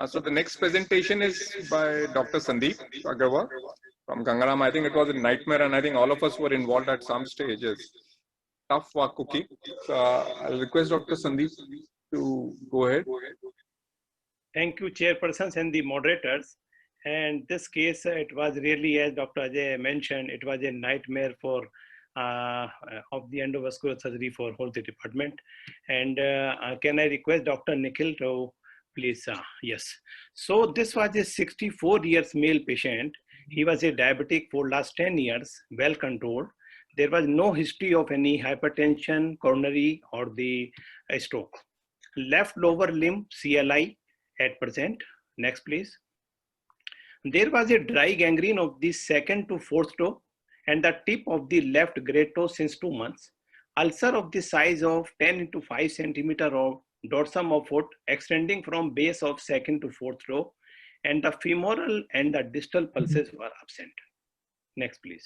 So the next presentation is by Dr. Sandeep Agarwal from Gangaram. I think it was a nightmare and I think all of us were involved at some stage. It's tough work cooking. So I'll request Dr. Sandeep to go ahead. Thank you, chairpersons and the moderators. And this case, it was really, as Dr. Ajay mentioned, it was a nightmare for of the endovascular surgery for whole the department. And can I request Dr. Nikhil to please? Yes. So this was a 64 years male patient. He was a diabetic for last 10 years, well controlled. There was no history of any hypertension, coronary, or the stroke. Left lower limb CLI at present. Next, please. There was a dry gangrene of the second to fourth toe and the tip of the left great toe since 2 months. Ulcer of the size of 10 into 5 centimeter of dorsum of foot extending from base of second to fourth toe, and the femoral and the distal pulses were absent. Next, please.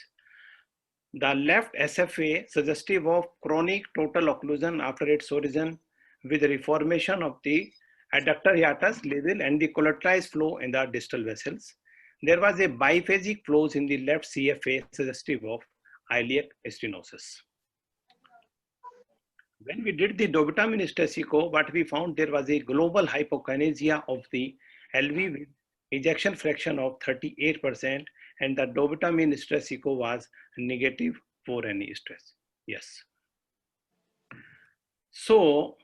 The left SFA suggestive of chronic total occlusion after its origin with reformation of the adductor hiatus label and the collateralized flow in the distal vessels. There was a biphasic flows in the left CFA suggestive of iliac stenosis. When we did the dobutamine stress echo, what we found, there was a global hypokinesia of the LV with ejection fraction of 38%, and the dobutamine stress echo was negative for any stress. Yes. So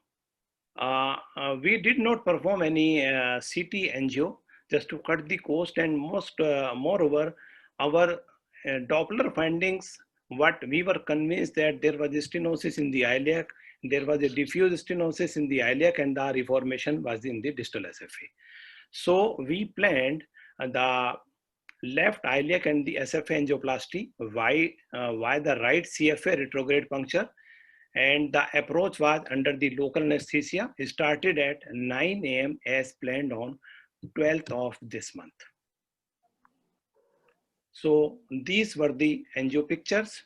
we did not perform any CT angio just to cut the cost, and moreover, our Doppler findings, what we were convinced that there was stenosis in the iliac, there was a diffuse stenosis in the iliac, and the reformation was in the distal SFA. So we planned the left iliac and the SFA angioplasty, why the right CFA retrograde puncture, and the approach was under the local anesthesia. It started at 9 a.m. as planned on 12th of this month. So these were the angio pictures.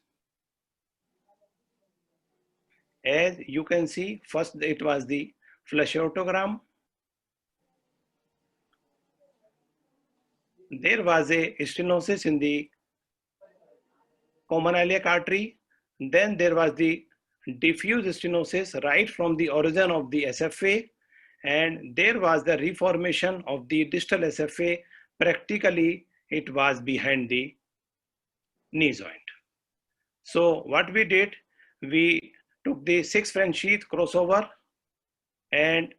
As you can see, first it was the flushiotogram. There was a stenosis in the common iliac artery. Then there was the diffuse stenosis right from the origin of the SFA. And there was the reformation of the distal SFA. Practically, it was behind the knee joint. So what we did, we took the 6 French sheath crossover and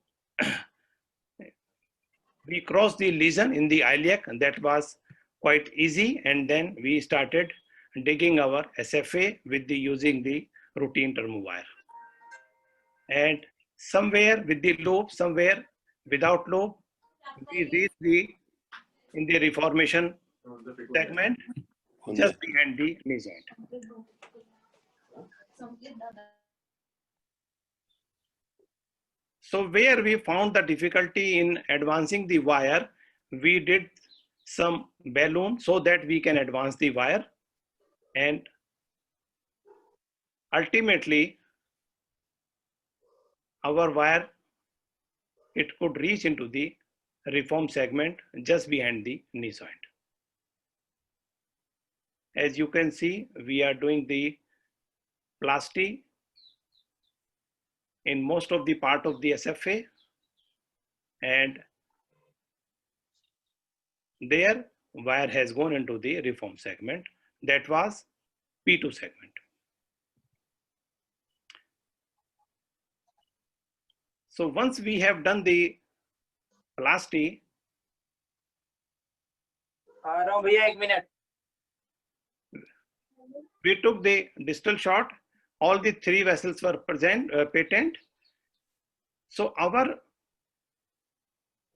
we crossed the lesion in the iliac, and that was quite easy. And then we started digging our SFA with the using the routine thermowire. And somewhere with the lobe, somewhere without lobe, we reached in the reformation segment just behind the knee joint. So where we found the difficulty in advancing the wire, we did some balloon so that we can advance the wire, and ultimately our wire, it could reach into the reform segment just behind the knee joint. As you can see, we are doing the plasty in most of the part of the SFA, and there wire has gone into the reform segment. That was P2 segment. So once we have done the plasty, we took the distal shot. All the 3 vessels were patent. So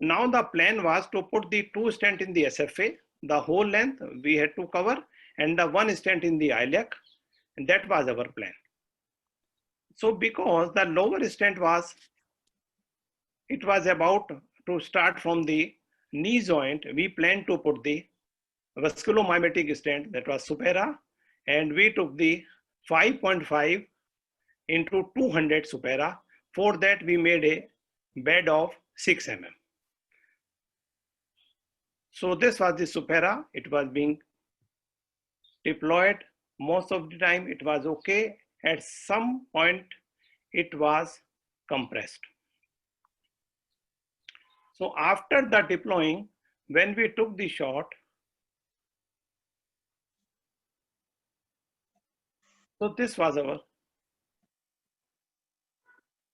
now the plan was to put the 2 stent in the SFA, the whole length we had to cover, and the 1 stent in the iliac, and that was our plan. So because the lower stent was about to start from the knee joint, we planned to put the vasculomimetic stent, that was Supera, and we took the 5.5 into 200 Supera. For that we made a bed of 6 mm. So this was the Supera. It was being deployed. Most of the time it was okay. At some point it was compressed. So after the deploying, when we took the shot, so this was our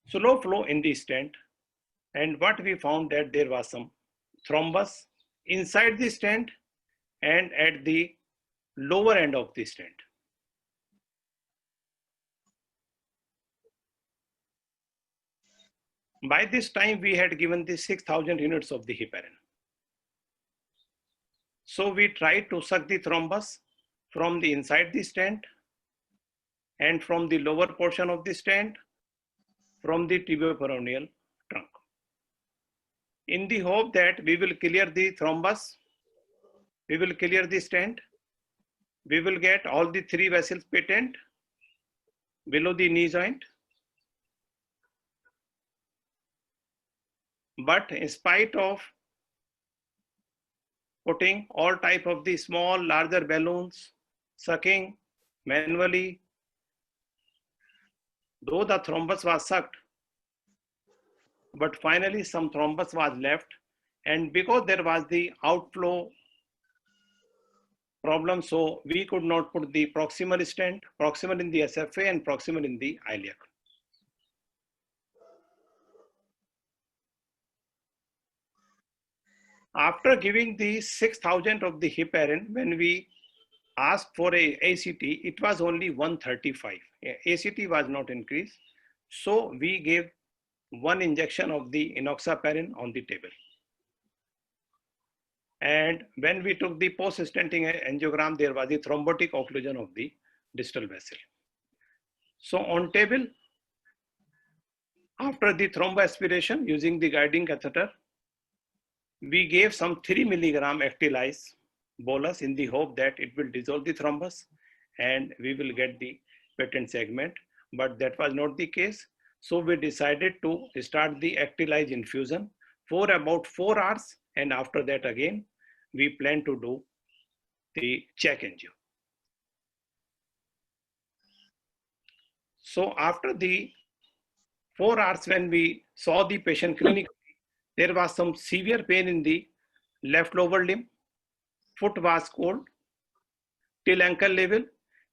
slow flow in the stent, and what we found that there was some thrombus inside the stent and at the lower end of the stent. By this time we had given the 6,000 units of the heparin. So we tried to suck the thrombus from the inside the stent and from the lower portion of the stent, from the tibioperoneal trunk, in the hope that we will clear the thrombus, we will clear the stent, we will get all the 3 vessels patent below the knee joint. But in spite of putting all type of the small, larger balloons, sucking manually, though the thrombus was sucked, but finally some thrombus was left, and because there was the outflow problem, so we could not put the proximal stent, proximal in the SFA and proximal in the iliac. After giving the 6,000 of the heparin, when we asked for a ACT, it was only 135. ACT was not increased. So we gave 1 injection of the enoxaparin on the table. And when we took the post-stenting angiogram, there was a thrombotic occlusion of the distal vessel. So on table, after the thromboaspiration using the guiding catheter, we gave some 3 milligram Actylize bolus in the hope that it will dissolve the thrombus and we will get the patent segment, but that was not the case. So we decided to start the Actylize infusion for about 4 hours, and after that again, we plan to do the check angio. So after the 4 hours, when we saw the patient clinically, there was some severe pain in the left lower limb. Foot was cold till ankle level,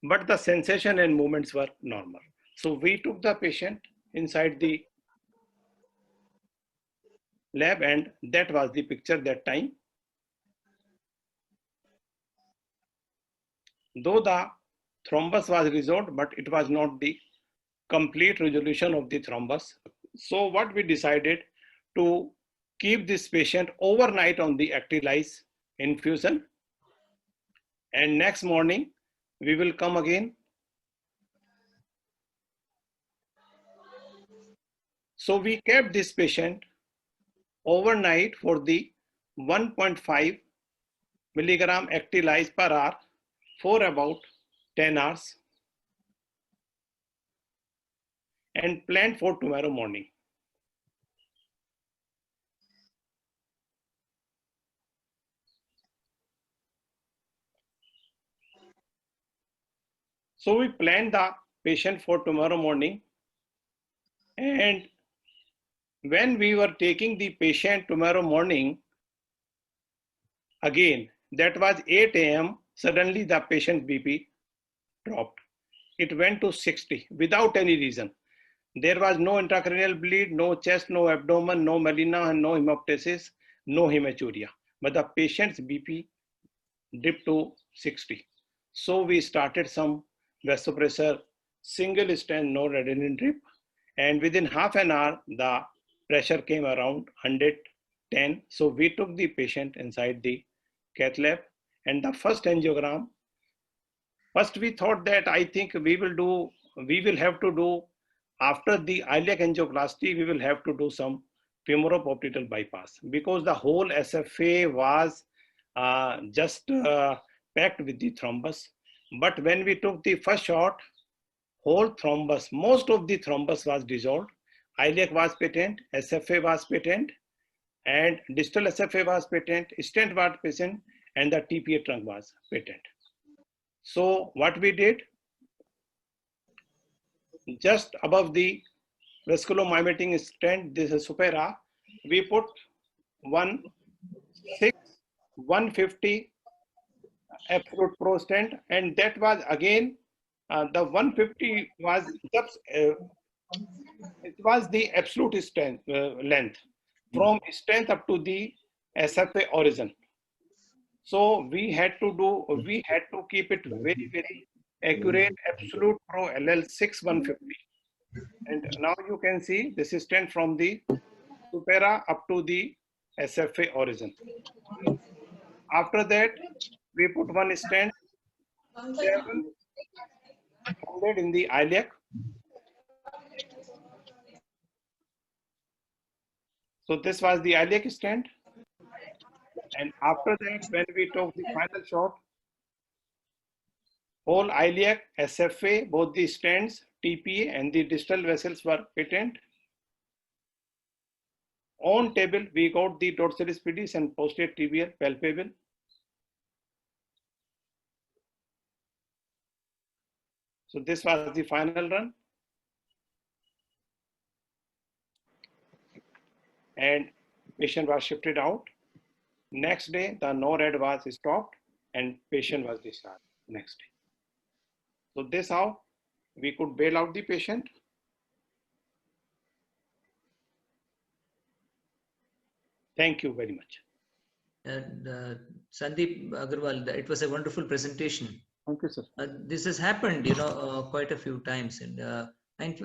but the sensation and movements were normal. So we took the patient inside the lab, and that was the picture that time. Though the thrombus was resolved, but it was not the complete resolution of the thrombus. So what we decided to keep this patient overnight on the Actylize infusion, and next morning we will come again. So we kept this patient overnight for the 1.5 milligram actylyze per hour for about 10 hours and planned for tomorrow morning. So we planned the patient for tomorrow morning, and when we were taking the patient tomorrow morning, again, that was 8 a.m., suddenly the patient BP dropped. It went to 60 without any reason. There was no intracranial bleed, no chest, no abdomen, no melena, and no hemoptysis, no hematuria. But the patient's BP dipped to 60. So we started some vasopressor, single stent, no renin drip. And within half an hour, the pressure came around 110. So we took the patient inside the cath lab, and the first angiogram, first we thought that I think we will have to do, after the iliac angioplasty, we will have to do some femoropopliteal bypass, because the whole SFA was just packed with the thrombus. But when we took the first shot, whole thrombus, most of the thrombus was dissolved. Iliac was patent, SFA was patent, and distal SFA was patent, stent was patent, and the TPA trunk was patent. So what we did, just above the vasculomimetic stent, this is Supera, we put 150 absolute pro stent, and that was again the 150 was just it was the absolute stent length from stent up to the SFA origin. So we had to keep it very, very accurate, absolute pro LL 6 150. And now you can see this is stent from the Supera up to the SFA origin. After that, we put one stent 700 in the iliac. So this was the iliac stent. And after that, when we took the final shot, whole iliac, SFA, both the stents, TPA, and the distal vessels were patent. On table, we got the dorsalis pedis and posterior tibial palpable. So this was the final run. And patient was shifted out. Next day, the NORAD was stopped and patient was discharged next day. So this how we could bail out the patient. Thank you very much. Sandeep Agarwal, it was a wonderful presentation. Thank you, sir. This has happened, quite a few times. And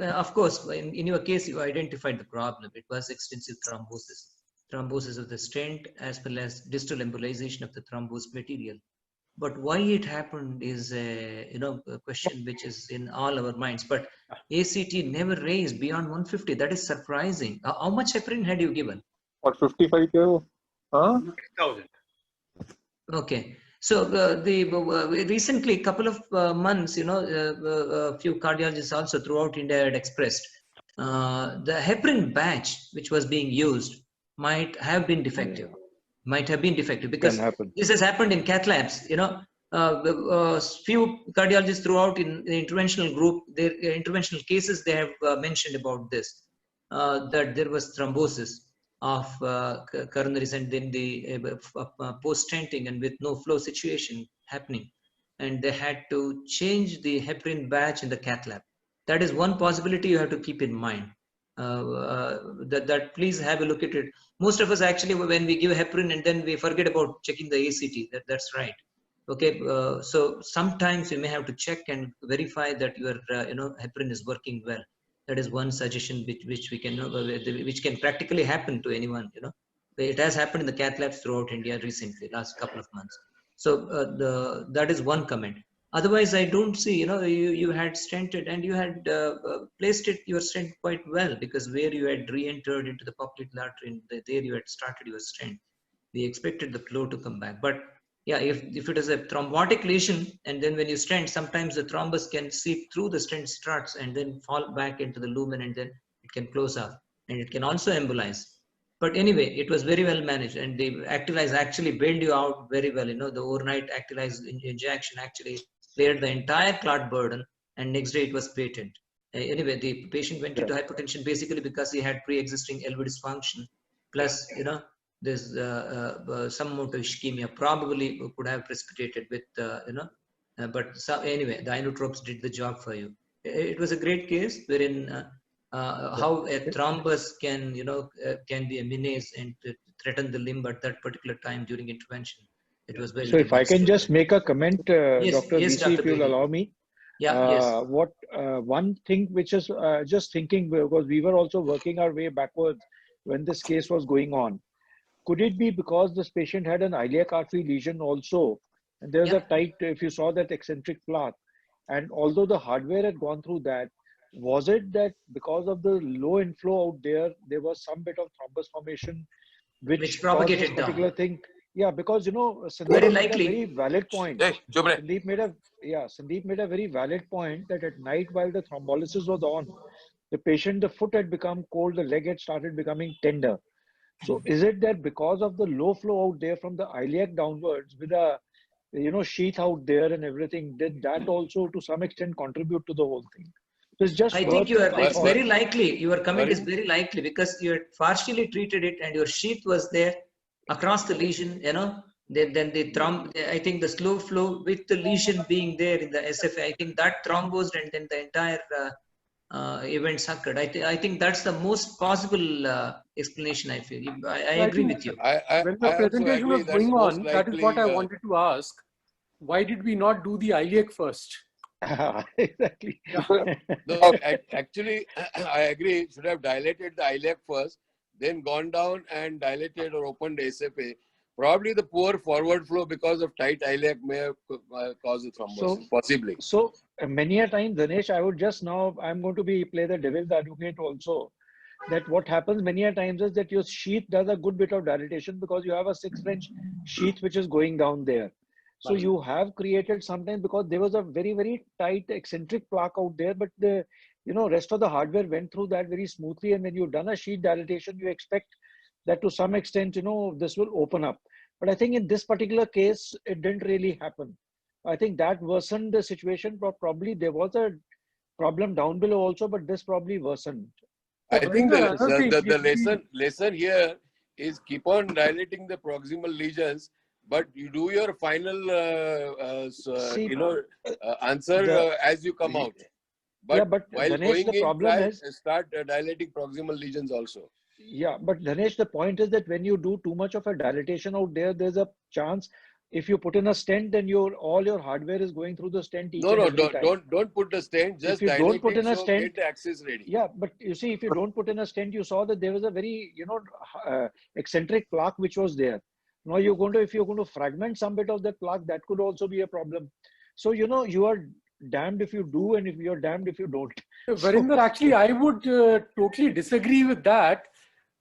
of course, in your case, you identified the problem. It was extensive thrombosis of the stent, as well as distal embolization of the thrombosed material. But why it happened is a question which is in all our minds. But ACT never raised beyond 150. That is surprising. How much heparin had you given? What, 55 kilo? Huh? 6,000. Okay. So recently, couple of months, a few cardiologists also throughout India had expressed the heparin batch which was being used might have been defective. Because this has happened in cath labs. Few cardiologists throughout in the interventional group, their interventional cases, they have mentioned about this, that there was thrombosis of coronaries and then the post-stenting and with no flow situation happening. And they had to change the heparin batch in the cath lab. That is one possibility you have to keep in mind. That please have a look at it. Most of us actually, when we give heparin and then we forget about checking the ACT, that's right. Okay, so sometimes you may have to check and verify that your heparin is working well. That is one suggestion which we can which can practically happen to anyone. It has happened in the cath labs throughout India recently, last couple of months. So that is one comment. Otherwise, I don't see, you had stented and you had placed your stent quite well, because where you had re-entered into the popliteal artery, and there you had started your stent. We expected the flow to come back. But yeah, if it is a thrombotic lesion, and then when you stent, sometimes the thrombus can seep through the stent struts and then fall back into the lumen, and then it can close up, and it can also embolize. But anyway, it was very well managed, and the Actylize actually bailed you out very well. The overnight Actylize injection actually cleared the entire clot burden, and next day it was patent. Anyway, the patient went into hypertension basically because he had pre-existing LV dysfunction, plus there's some motor ischemia probably could have precipitated with but anyway, the inotropes did the job for you. It was a great case wherein how a thrombus can be a menace and threaten the limb at that particular time during intervention. It was very. So if I can just make a comment, yes, Dr. yes, VC, Dr. if you'll Bailey. allow me. Yeah, yes. One thing which is just thinking, because we were also working our way backwards when this case was going on. Could it be because this patient had an iliac artery lesion also? And there's a tight, if you saw that eccentric plaque, and although the hardware had gone through that, was it that because of the low inflow out there, there was some bit of thrombus formation which propagated caused this particular down? thing? Yeah, because Sandeep Very made likely. a very valid point. Sandeep made a very valid point that at night while the thrombolysis was on, the patient, the foot had become cold, the leg had started becoming tender. So is it that because of the low flow out there from the iliac downwards with a sheath out there and everything, did that also to some extent contribute to the whole thing? So it's just I think it's very likely. Your comment is very likely because you had partially treated it and your sheath was there across the lesion, then the I think the slow flow with the lesion being there in the SFA, I think that thrombosed and then the entire events occurred. I think that's the most possible explanation, I feel. I agree with you. When the presentation was going on, that is what I wanted to ask. Why did we not do the iliac first? Exactly. No, actually, I agree. Should have dilated the iliac first, then gone down and dilated or opened the SFA. Probably the poor forward flow because of tight iliac may have caused the thrombosis, possibly. So many a time, Dhanesh, I would just now, I'm going to play the devil's advocate also, that what happens many a times is that your sheath does a good bit of dilatation because you have a 6-French sheath which is going down there. So you have created sometimes because there was a very, very tight eccentric plaque out there, but the rest of the hardware went through that very smoothly. And when you've done a sheath dilatation, you expect that to some extent, this will open up. But I think in this particular case, it didn't really happen. I think that worsened the situation. Probably there was a problem down below also, but this probably worsened. I think the lesson here is keep on dilating the proximal lesions, but you do your final answer as you come out. But while Dhanesh, going in, start dilating proximal lesions also. Yeah, but Dhanesh, the point is that when you do too much of a dilatation out there, there's a chance if you put in a stent, then all your hardware is going through the stent. Don't put the stent. Just if you don't put in a stent, get the access ready. Yeah, but you see, if you don't put in a stent, you saw that there was a very eccentric plaque which was there. Now if you're going to fragment some bit of that plaque, that could also be a problem. So you are damned if you do, and if you're damned if you don't. Varinder, actually, I would totally disagree with that.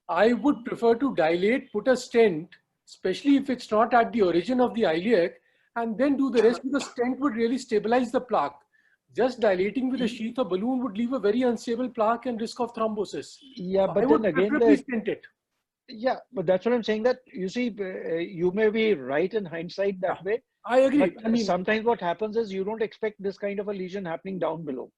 I would prefer to dilate, put a stent, especially if it's not at the origin of the iliac, and then do the rest, because stent would really stabilize the plaque. Just dilating with a sheath or balloon would leave a very unstable plaque and risk of thrombosis. Yeah, but I would then again, preferably stent it. Yeah, but that's what I'm saying, that you see, you may be right in hindsight that way. I agree. But sometimes what happens is you don't expect this kind of a lesion happening down below.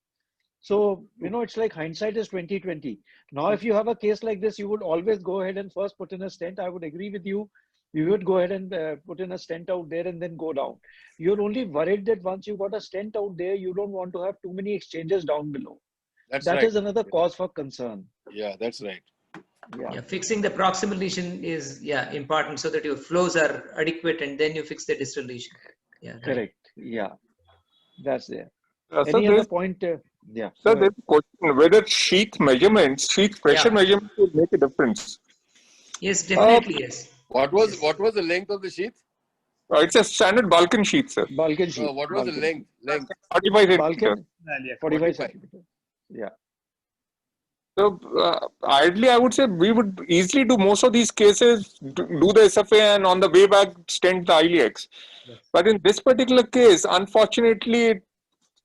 So, it's like hindsight is 20/20. Now, if you have a case like this, you would always go ahead and first put in a stent. I would agree with you. You would go ahead and put in a stent out there and then go down. You're only worried that once you got a stent out there, you don't want to have too many exchanges down below. That is another cause for concern. Yeah, that's right. Yeah, fixing the proximal lesion is important so that your flows are adequate, and then you fix the distal lesion. Yeah, correct. Yeah, that's there. So Any other point? Yeah. So there's a question whether sheath measurements, sheath pressure measurements will make a difference. Yes, definitely yes. What was the length of the sheath? It's a standard Balkan sheet, sir. Balkan sheet. No, what was the Balkan length? 45 centimeters. Balkan, 45 45. centimeters. Yeah. So ideally, I would say we would easily do most of these cases, do the SFA and on the way back stent the iliacs. Yes. But in this particular case, unfortunately, it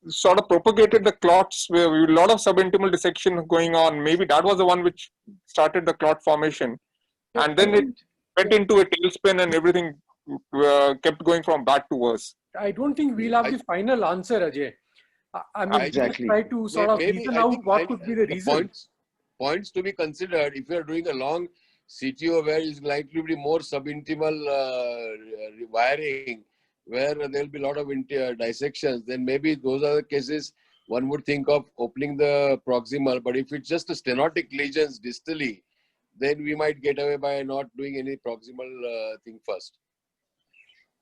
sort of propagated the clots where a lot of subintimal dissection going on. Maybe that was the one which started the clot formation. And then it went into a tailspin and everything kept going from bad to worse. I don't think we'll have the final answer, Ajay. I mean, Exactly. just try to sort of reason out what could be the reason. Points to be considered if you are doing a long CTO where is likely to be more subintimal wiring, where there will be a lot of dissections, then maybe those are the cases one would think of opening the proximal. But if it's just a stenotic lesions distally, then we might get away by not doing any proximal thing first.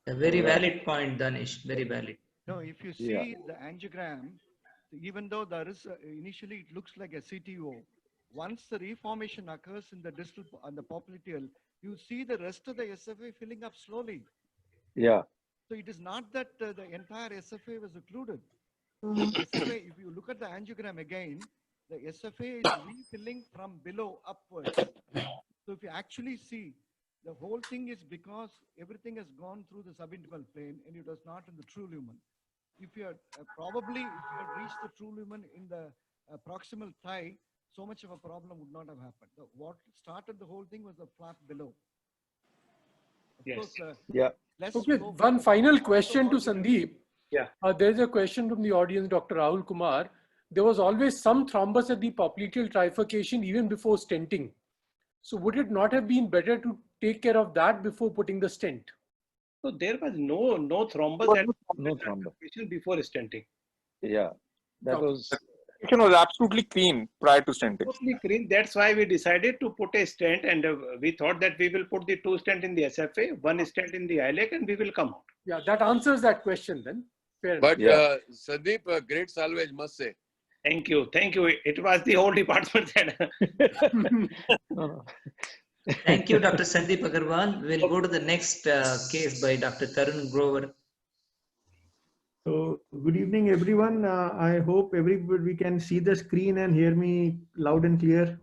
A very valid point, Danish. Very valid. No, if you see the angiogram, even though there is initially it looks like a CTO, once the reformation occurs in the distal and the popliteal, you see the rest of the SFA filling up slowly. Yeah. So it is not that the entire SFA was occluded. SFA, if you look at the angiogram again, the SFA is refilling from below upwards. So if you actually see, the whole thing is because everything has gone through the subintimal plane and it was not in the true lumen. If you had probably, if you had reached the true lumen in the proximal thigh, so much of a problem would not have happened. What started the whole thing was the flap below. Of course, Okay, one final question to Sandeep. Yeah. There's a question from the audience, Dr. Rahul Kumar. There was always some thrombus at the popliteal trifurcation even before stenting. So would it not have been better to take care of that before putting the stent? So there was no thrombus at no thrombus before stenting. Yeah, that was. It was absolutely clean prior to stenting. Absolutely clean. That's why we decided to put a stent, and we thought that we will put the 2 stent in the SFA, 1 stent in the iliac, and we will come out. Yeah, that answers that question then. Fair but Sandeep, great salvage, must say. Thank you. Thank you. It was the whole department that. Thank you, Dr. Sandeep Agarwal. We'll go to the next case by Dr. Tarun Grover. So, good evening, everyone. I hope everybody can see the screen and hear me loud and clear.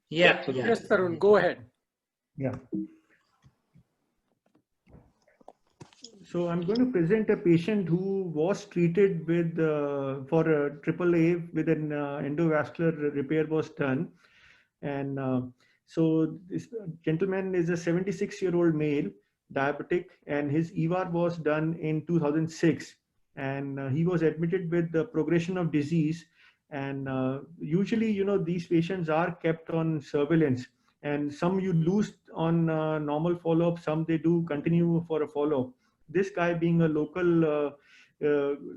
Yeah. Yes, Tarun, go ahead. Yeah. So, I'm going to present a patient who was treated with for a AAA with an endovascular repair was done. And so this gentleman is a 76-year-old male, diabetic, and his EVAR was done in 2006. And he was admitted with the progression of disease. And usually, you know, these patients are kept on surveillance. And some you lose on normal follow-up, some they do continue for a follow-up. This guy being a local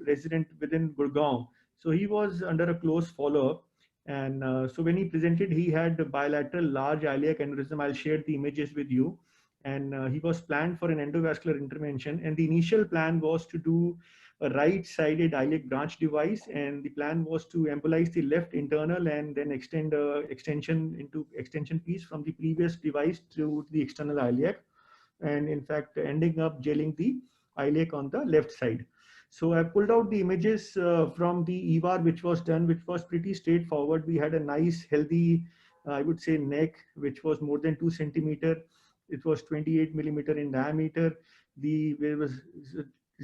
resident within Gurgaon. So he was under a close follow-up. And so when he presented, he had a bilateral large iliac aneurysm. I'll share the images with you. And he was planned for an endovascular intervention. And the initial plan was to do a right-sided iliac branch device. And the plan was to embolize the left internal and then extend extension piece from the previous device to the external iliac. And in fact, ending up gelling the iliac on the left side. So I pulled out the images from the EVAR, which was done, which was pretty straightforward. We had a nice, healthy, I would say, neck, which was more than 2 centimeter. It was 28 millimeter in diameter. He's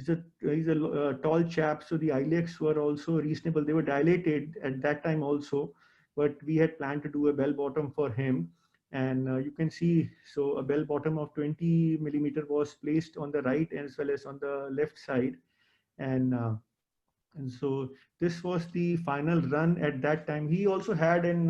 a tall chap, so the iliacs were also reasonable. They were dilated at that time also, but we had planned to do a bell bottom for him. And you can see, so a bell bottom of 20 millimeter was placed on the right as well as on the left side. And so this was the final run at that time. He also had an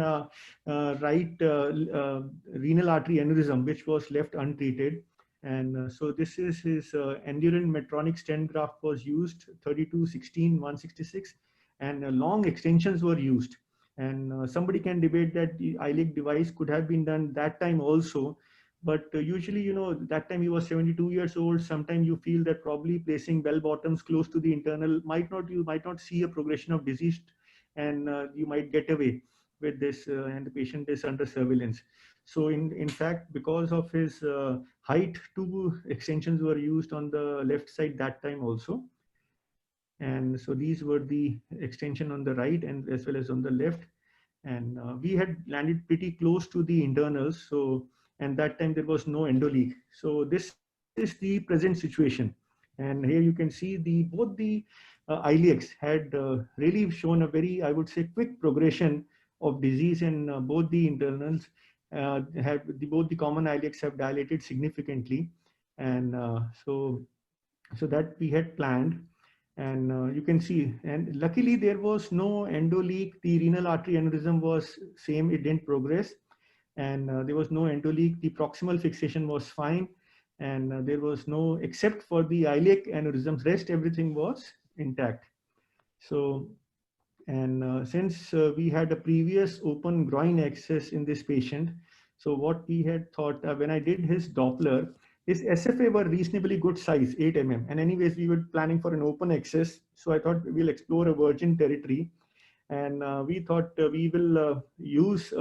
right renal artery aneurysm, which was left untreated. And so this is his Endurant Medtronic stent graft was used, 32, 16, 166, and long extensions were used. And somebody can debate that the iliac device could have been done that time also. But usually, you know, that time he was 72 years old. Sometimes you feel that probably placing bell bottoms close to the internal you might not see a progression of disease, and you might get away. with this, and the patient is under surveillance. So in fact, because of his height, 2 extensions were used on the left side that time also. And so these were the extension on the right and as well as on the left. And we had landed pretty close to the internals. So, and that time there was no endoleak. So this is the present situation. And here you can see both the iliacs had really shown a very, I would say, quick progression of disease in both the internals. Both the common iliacs have dilated significantly. And so that we had planned. And you can see, and luckily there was no endoleak. The renal artery aneurysm was same, it didn't progress. And there was no endoleak. The proximal fixation was fine. And there was no, except for the iliac aneurysms, rest everything was intact. So, and since we had a previous open groin access in this patient, so what we had thought, when I did his Doppler, his SFA were reasonably good size, 8 mm. And anyways, we were planning for an open access. So I thought we'll explore a virgin territory. And we thought we will use,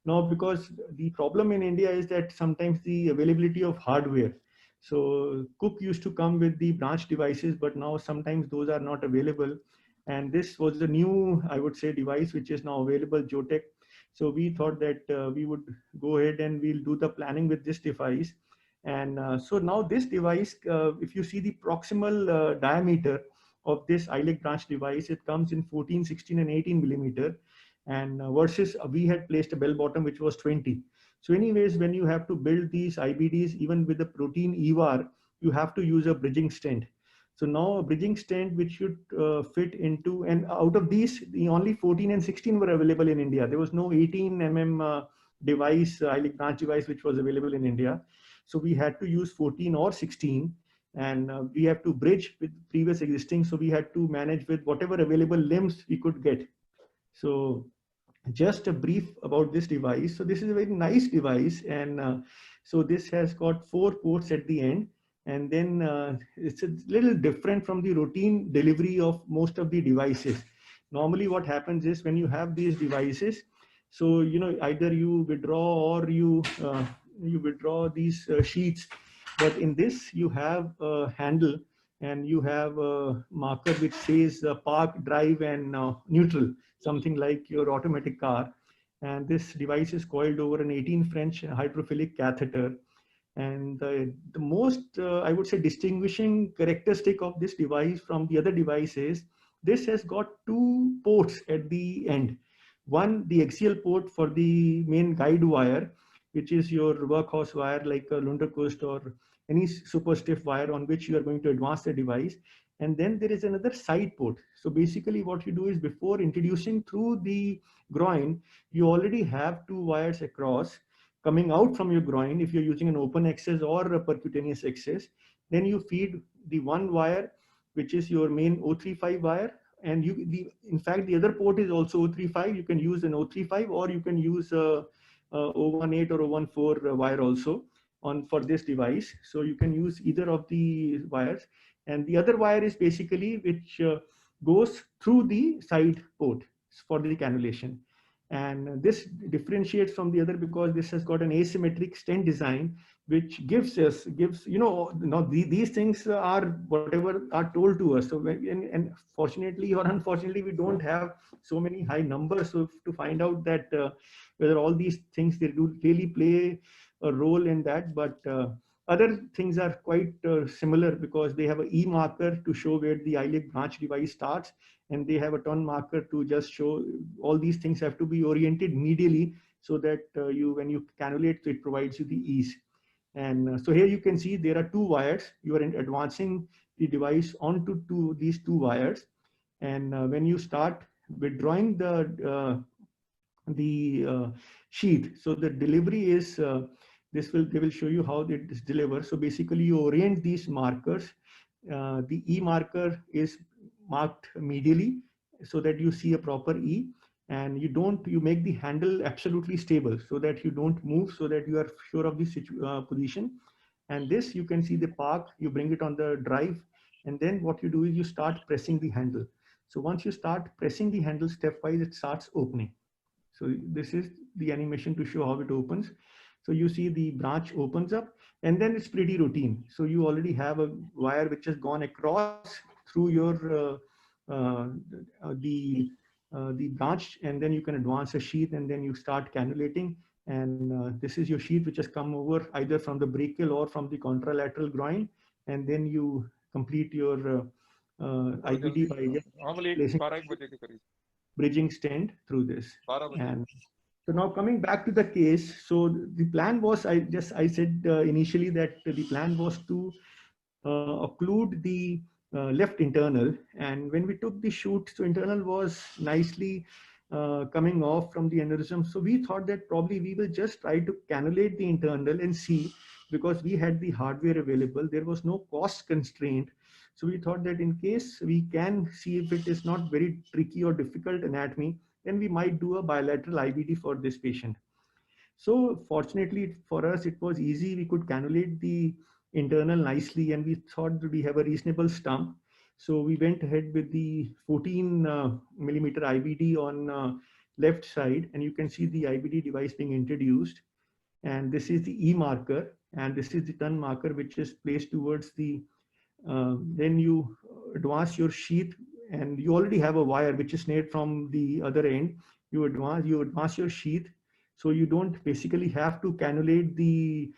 now because the problem in India is that sometimes the availability of hardware. So Cook used to come with the branch devices, but now sometimes those are not available. And this was the new, I would say, device, which is now available, Jotec. So we thought that we would go ahead and we'll do the planning with this device. And so now this device, if you see the proximal diameter of this iliac branch device, it comes in 14, 16, and 18 millimeter. And versus we had placed a bell bottom, which was 20. So anyways, when you have to build these IBDs, even with the protein EVAR, you have to use a bridging stent. So now a bridging stent which should fit into, and out of these, the only 14 and 16 were available in India. There was no 18 mm device, iliac branch device, which was available in India. So we had to use 14 or 16, and we have to bridge with previous existing. So we had to manage with whatever available limbs we could get. So just a brief about this device. So this is a very nice device. And so this has got 4 ports at the end. And then it's a little different from the routine delivery of most of the devices. Normally what happens is when you have these devices, so, you know, either you withdraw or you withdraw these sheets. But in this, you have a handle and you have a marker which says park, drive, and neutral, something like your automatic car. And this device is coiled over an 18 French hydrophilic catheter. And the most, I would say, distinguishing characteristic of this device from the other devices, this has got 2 ports at the end. One, the axial port for the main guide wire, which is your workhorse wire like a Lunderkost or any super stiff wire on which you are going to advance the device. And then there is another side port. So basically what you do is before introducing through the groin, you already have 2 wires across coming out from your groin. If you're using an open access or a percutaneous access, then you feed the 1 wire, which is your main 035 wire. And in fact, the other port is also 035. You can use an 035 or you can use a 018 or 014 wire also for this device. So you can use either of the wires. And the other wire is basically which goes through the side port for the cannulation. And this differentiates from the other because this has got an asymmetric stent design, which gives, you know, these things are whatever are told to us. So and fortunately or unfortunately, we don't have so many high numbers to find out that whether all these things, they do really play a role in that. But other things are quite similar because they have an E marker to show where the iliac branch device starts, and they have a turn marker to just show. All these things have to be oriented medially so that when you cannulate, so it provides you the ease. And so here you can see there are 2 wires. You are advancing the device onto these 2 wires. And when you start withdrawing the sheath, so the delivery is, they will show you how it is delivered. So basically you orient these markers. The E marker is marked medially so that you see a proper E, and you make the handle absolutely stable so that you don't move, so that you are sure of the position. And this, you can see the park, you bring it on the drive, and then what you do is you start pressing the handle. So once you start pressing the handle stepwise, it starts opening. So this is the animation to show how it opens. So you see the branch opens up, and then it's pretty routine. So you already have a wire which has gone across through your the branch, and then you can advance a sheath, and then you start cannulating. And this is your sheath which has come over either from the brachial or from the contralateral groin, and then you complete your IBD by just placing bridging stent through this. And so now coming back to the case, so the plan was, I said initially that the plan was to occlude the left internal, and when we took the shoot, so internal was nicely coming off from the aneurysm. So we thought that probably we will just try to cannulate the internal and see, because we had the hardware available, there was no cost constraint. So we thought that in case we can see if it is not very tricky or difficult anatomy, then we might do a bilateral IBD for this patient. So fortunately for us, it was easy. We could cannulate the internal nicely, and we thought that we have a reasonable stump. So we went ahead with the 14 millimeter IBD on left side, and you can see the IBD device being introduced. And this is the E marker, and this is the turn marker, which is placed towards the, then you advance your sheath, and you already have a wire which is snared from the other end. You advance your sheath. So you don't basically have to cannulate the,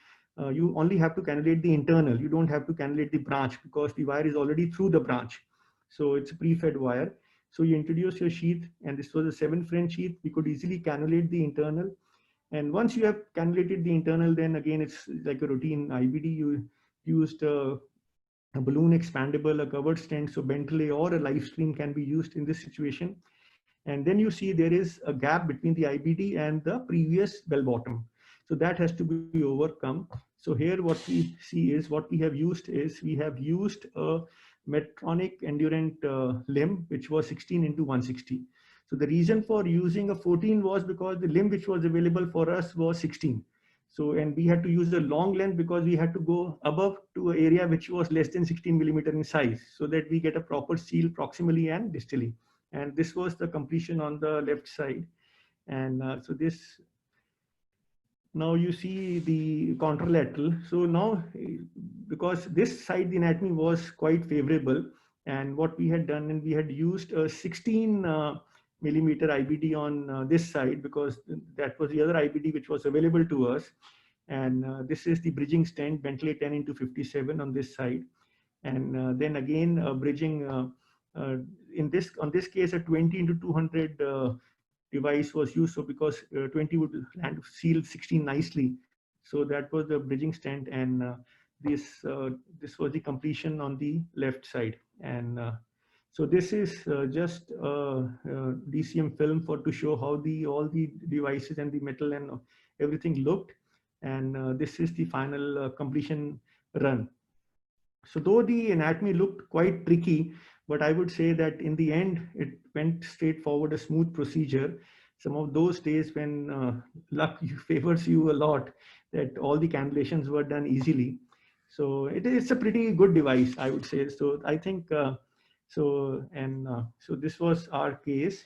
you only have to cannulate the internal. You don't have to cannulate the branch because the wire is already through the branch. So it's a pre-fed wire. So you introduce your sheath, and this was a 7 French sheath. We could easily cannulate the internal. And once you have cannulated the internal, then again, it's like a routine IBD. You used a balloon expandable, a covered stent, so Bentley or a live stream can be used in this situation. And then you see there is a gap between the IBD and the previous bell bottom. So that has to be overcome. So here what we see is, what we have used is, we have used a Medtronic Endurant limb, which was 16 into 160. So the reason for using a 14 was because the limb which was available for us was 16. So, and we had to use a long length because we had to go above to an area which was less than 16 millimeter in size, so that we get a proper seal proximally and distally. And this was the completion on the left side. And so this, now you see the contralateral. So now, because this side, the anatomy was quite favorable, and what we had done, and we had used a 16 millimeter IBD on this side, because that was the other IBD which was available to us. And this is the bridging stent, Bentley 10 into 57 on this side. And then again, bridging on this case, a 20 into 200 device was used. So because 20 would land seal 16 nicely. So that was the bridging stent, and this was the completion on the left side. And so this is just DCM film to show how all the devices and the metal and everything looked. And this is the final completion run. So though the anatomy looked quite tricky, but I would say that in the end, it went straightforward, a smooth procedure. Some of those days when luck favors you a lot, that all the cannulations were done easily. So it's a pretty good device, I would say. So I think, so this was our case.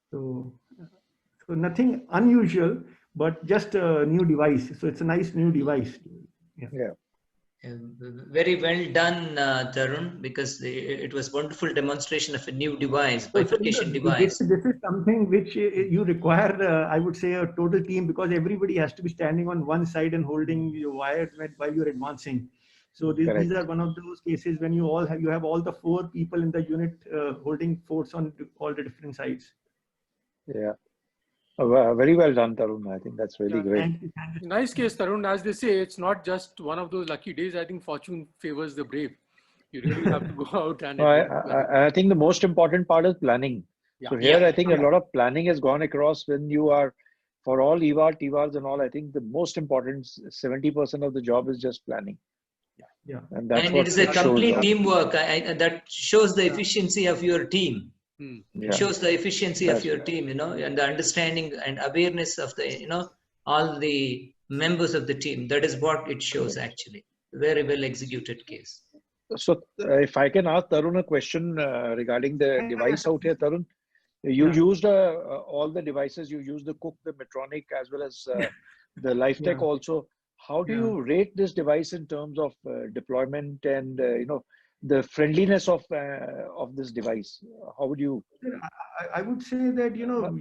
So nothing unusual, but just a new device. So it's a nice new device. Yeah. Very well done, Tarun, because it was wonderful demonstration of a new device, bifurcation device. This is something which you require, I would say, a total team, because everybody has to be standing on one side and holding your wires while you're advancing. So these are one of those cases when you have all the 4 people in the unit holding forts on all the different sides. Yeah. Very well done, Tarun. I think that's really great. Nice case, Tarun. As they say, it's not just one of those lucky days. I think fortune favors the brave. You really have to go out and. I think the most important part is planning. Yeah. So here, I think a lot of planning has gone across when you are, for all EVAR, TVARs and all. I think the most important 70% of the job is just planning. Yeah. And it is a complete teamwork. That shows the efficiency of your team. It shows the efficiency of your team, and the understanding and awareness of the, all the members of the team. That is what it shows, actually. Very well executed case. So if I can ask Tarun a question regarding the device out here, Tarun. You used all the devices. You used the Cook, the Medtronic, as well as the LifeTech also. How do you rate this device in terms of deployment and the friendliness of this device? How would you? I would say that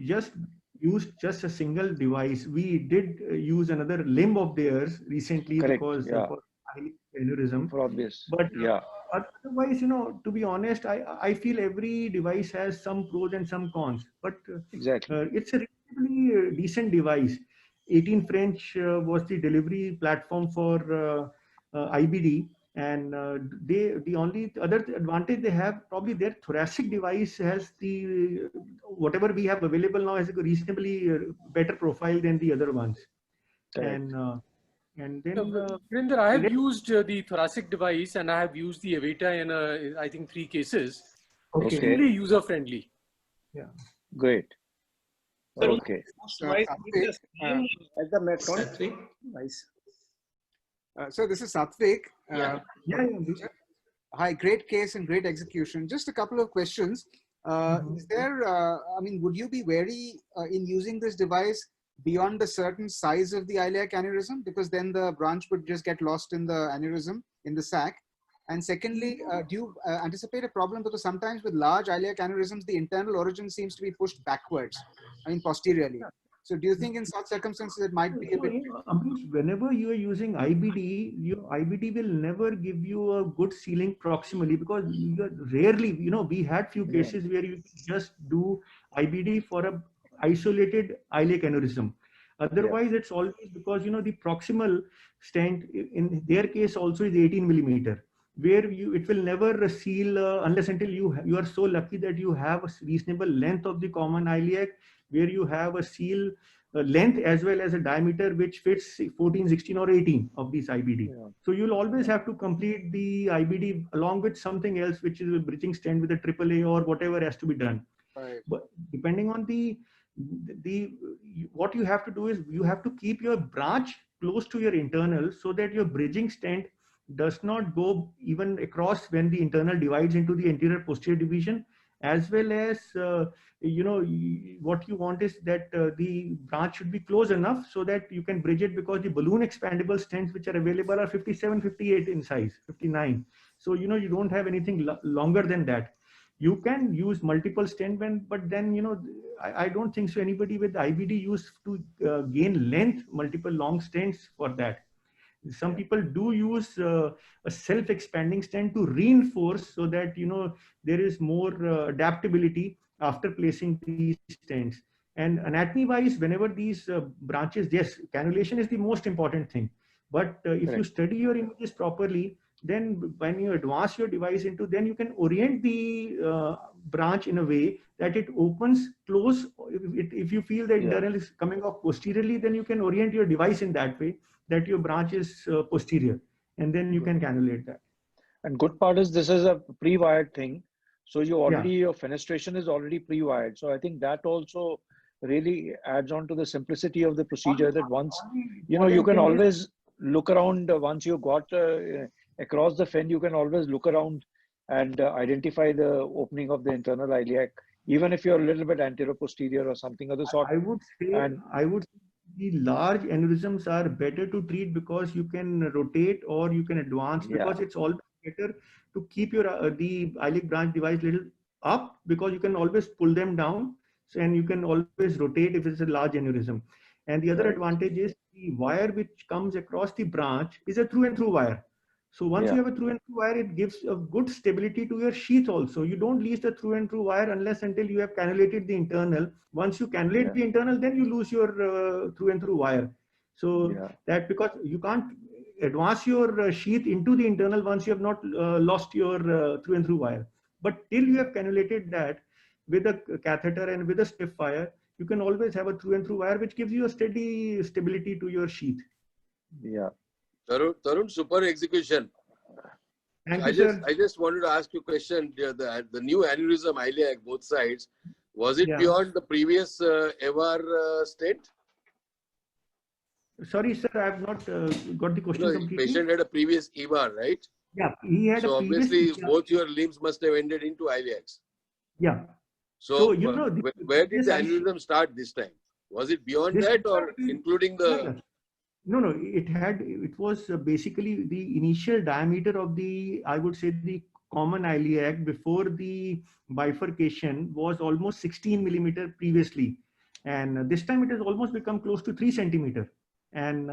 just used just a single device. We did use another limb of theirs recently because of aneurysm. For obvious. But otherwise, to be honest, I feel every device has some pros and some cons. But exactly, it's a relatively decent device. 18 French was the delivery platform for IBD. And the only other advantage they have, probably their thoracic device has whatever we have available now has a reasonably better profile than the other ones. Correct. And then Virender, I have used the thoracic device and I have used the Evita in I think 3 cases. Okay. Extremely user friendly. Yeah. Great. So okay. As the Medtronic device. So this is Satvik. Hi, great case and great execution. Just a couple of questions. Is there, would you be wary in using this device beyond the certain size of the iliac aneurysm? Because then the branch would just get lost in the aneurysm, in the sac. And secondly, do you anticipate a problem? Because sometimes with large iliac aneurysms, the internal origin seems to be pushed backwards, posteriorly. So do you think in such circumstances it might be a bit... Whenever you are using IBD, your IBD will never give you a good sealing proximally, because you're rarely, we had few cases where you just do IBD for a isolated iliac aneurysm. Otherwise, it's always because, the proximal stent in their case also is 18 millimeter, where it will never seal unless until you are so lucky that you have a reasonable length of the common iliac, where you have a seal length as well as a diameter which fits 14, 16 or 18 of these IBD. So you'll always have to complete the IBD along with something else, which is a bridging stent with a AAA or whatever has to be done. Right. But depending on what you have to do is you have to keep your branch close to your internal so that your bridging stent does not go even across when the internal divides into the anterior posterior division, as well as what you want is that the branch should be close enough so that you can bridge it, because the balloon expandable stents which are available are 57, 58 in size, 59. So you don't have anything longer than that. You can use multiple stent, but then I don't think so anybody with IBD used to gain length multiple long stents for that. Some people do use a self-expanding stent to reinforce so that there is more adaptability after placing these stents. And anatomy-wise, whenever these branches, yes, cannulation is the most important thing. But if you study your images properly, then when you advance your device then you can orient the branch in a way that it opens close. If you feel the internal is coming off posteriorly, then you can orient your device in that way that your branch is posterior, and then you can cannulate that. And good part is this is a pre-wired thing. So your fenestration is already pre-wired. So I think that also really adds on to the simplicity of the procedure, that once, you can always look around. Once you got across the fen, you can always look around and identify the opening of the internal iliac, even if you're a little bit anterior-posterior or something of the sort. I would say the large aneurysms are better to treat because you can rotate or you can advance, because it's always better to keep your the iliac branch device little up, because you can always pull them down, and you can always rotate if it's a large aneurysm. And the other advantage is the wire which comes across the branch is a through and through wire. So once you have a through and through wire, it gives a good stability to your sheath also. You don't lose the through and through wire unless until you have cannulated the internal. Once you cannulate the internal, then you lose your through and through wire. So that, because you can't advance your sheath into the internal once you have not lost your through and through wire. But till you have cannulated that with a catheter and with a stiff wire, you can always have a through and through wire which gives you a steady stability to your sheath. Yeah. Tarun, super execution. I just wanted to ask you a question. The new aneurysm iliac, both sides, was it beyond the previous ever stent? Sorry, sir, I have not got the question completely. The patient had a previous EVAR, right? Yeah, he had so a previous. So obviously, both your limbs must have ended into iliacs. Yeah. So, you know, where did the aneurysm start this time? Was it beyond that or including the... No, it was basically the initial diameter of the, I would say, the common iliac before the bifurcation was almost 16 millimeter previously. And this time it has almost become close to 3 centimeter. And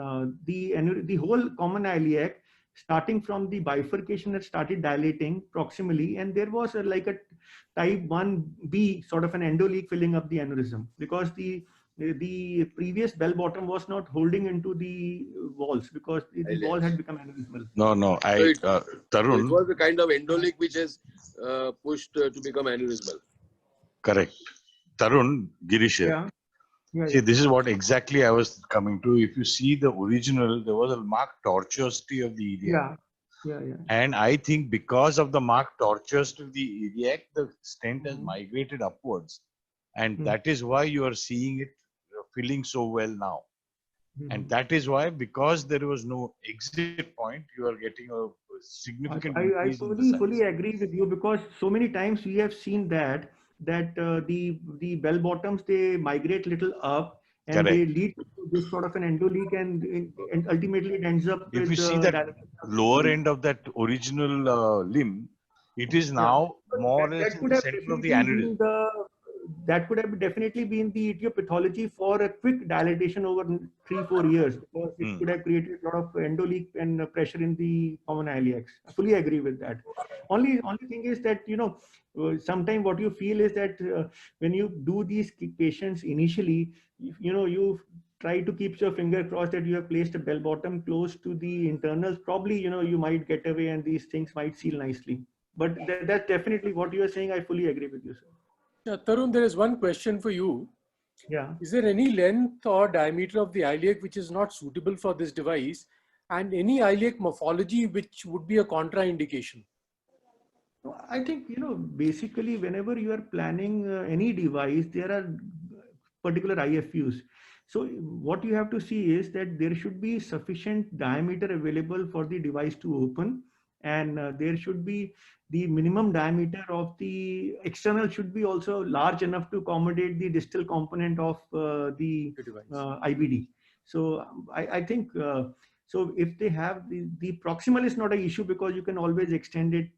the whole common iliac, starting from the bifurcation, had started dilating proximally. And there was like a type 1B sort of an endoleak filling up the aneurysm, because the previous bell bottom was not holding into the walls, because the wall had become aneurysmal. No, Tarun. It was the kind of endoleak which has pushed to become aneurysmal. Correct. Tarun, Girish here. See, this is what exactly I was coming to. If you see the original, there was a marked tortuosity of the iliac. Yeah. And I think because of the marked tortuosity of the iliac, the stent has migrated upwards. And that is why you are seeing it filling so well now. And that is why, because there was no exit point, you are getting a significant increase in the size. fully agree with you, because so many times we have seen that the bell bottoms, they migrate little up and they lead to this sort of an endoleak, and ultimately it ends up if with you see that lower end of that original limb, it is now more or less in the center of the aneurysm. That could have definitely been the etiology for a quick dilatation over 3-4 years, because it could have created a lot of endoleak and pressure in the common iliacs. I fully agree with that. Only thing is that, sometimes what you feel is that when you do these patients initially, you try to keep your finger crossed that you have placed a bell bottom close to the internals. Probably, you might get away and these things might seal nicely. But that's definitely what you are saying. I fully agree with you, sir. Tarun, there is one question for you. Yeah. Is there any length or diameter of the iliac which is not suitable for this device, and any iliac morphology which would be a contraindication? I think, basically whenever you are planning any device, there are particular IFUs. So what you have to see is that there should be sufficient diameter available for the device to open, and there should be the minimum diameter of the external should be also large enough to accommodate the distal component of the IBD. So I think, so if they have the proximal is not an issue, because you can always extend it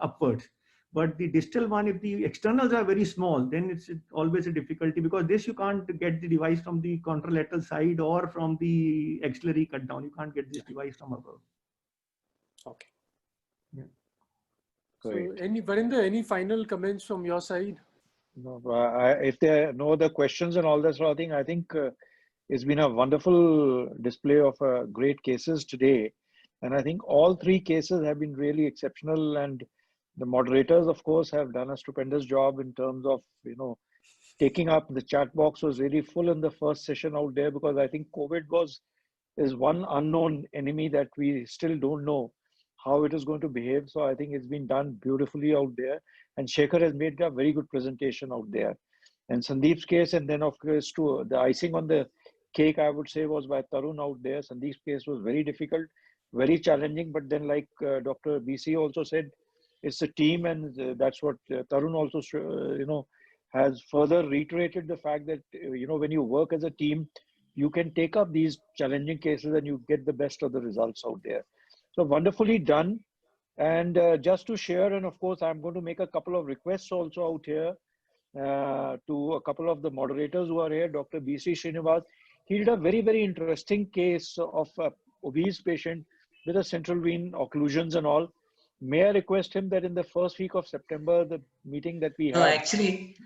upwards. But the distal one, if the externals are very small, then it's always a difficulty, because this you can't get the device from the contralateral side or from the axillary cut down. You can't get this device from above. Okay. Yeah. So, Varinder, any final comments from your side? No, if there are no other questions and all that sort of thing, I think it's been a wonderful display of great cases today. And I think all 3 cases have been really exceptional, and the moderators, of course, have done a stupendous job in terms of, taking up. The chat box was really full in the first session out there, because I think COVID is one unknown enemy that we still don't know how it is going to behave. So I think it's been done beautifully out there, and Shekhar has made a very good presentation out there. And Sandeep's case, and then of course the icing on the cake, I would say, was by Tarun out there. Sandeep's case was very difficult, very challenging, but then like Dr. BC also said, it's a team, and that's what Tarun also, has further reiterated the fact that, when you work as a team, you can take up these challenging cases and you get the best of the results out there. So wonderfully done. And just to share, and of course, I'm going to make a couple of requests also out here to a couple of the moderators who are here. Dr. BC Srinivas, he did a very, very interesting case of an obese patient with a central vein occlusions and all. May I request him that in the first week of September, the meeting that we have... No, actually,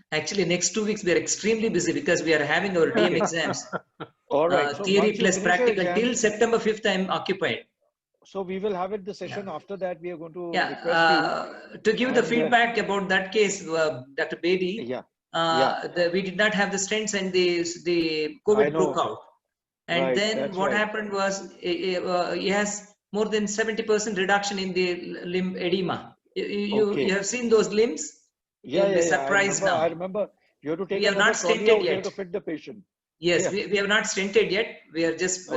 next 2 weeks, we are extremely busy, because we are having our DM exams. All right. So theory plus practical. Till September 5th, I am occupied. So we will have it the session after that. We are going to request you. To give the feedback about that case, Dr. Bedi, we did not have the stents, and the COVID broke out. And then what happened was he has more than 70% reduction in the limb edema. You have seen those limbs? Yeah, You'll be surprised now. I remember. You have to take we have not stented yet to fit the patient. Yes, we have not stented yet. We are just,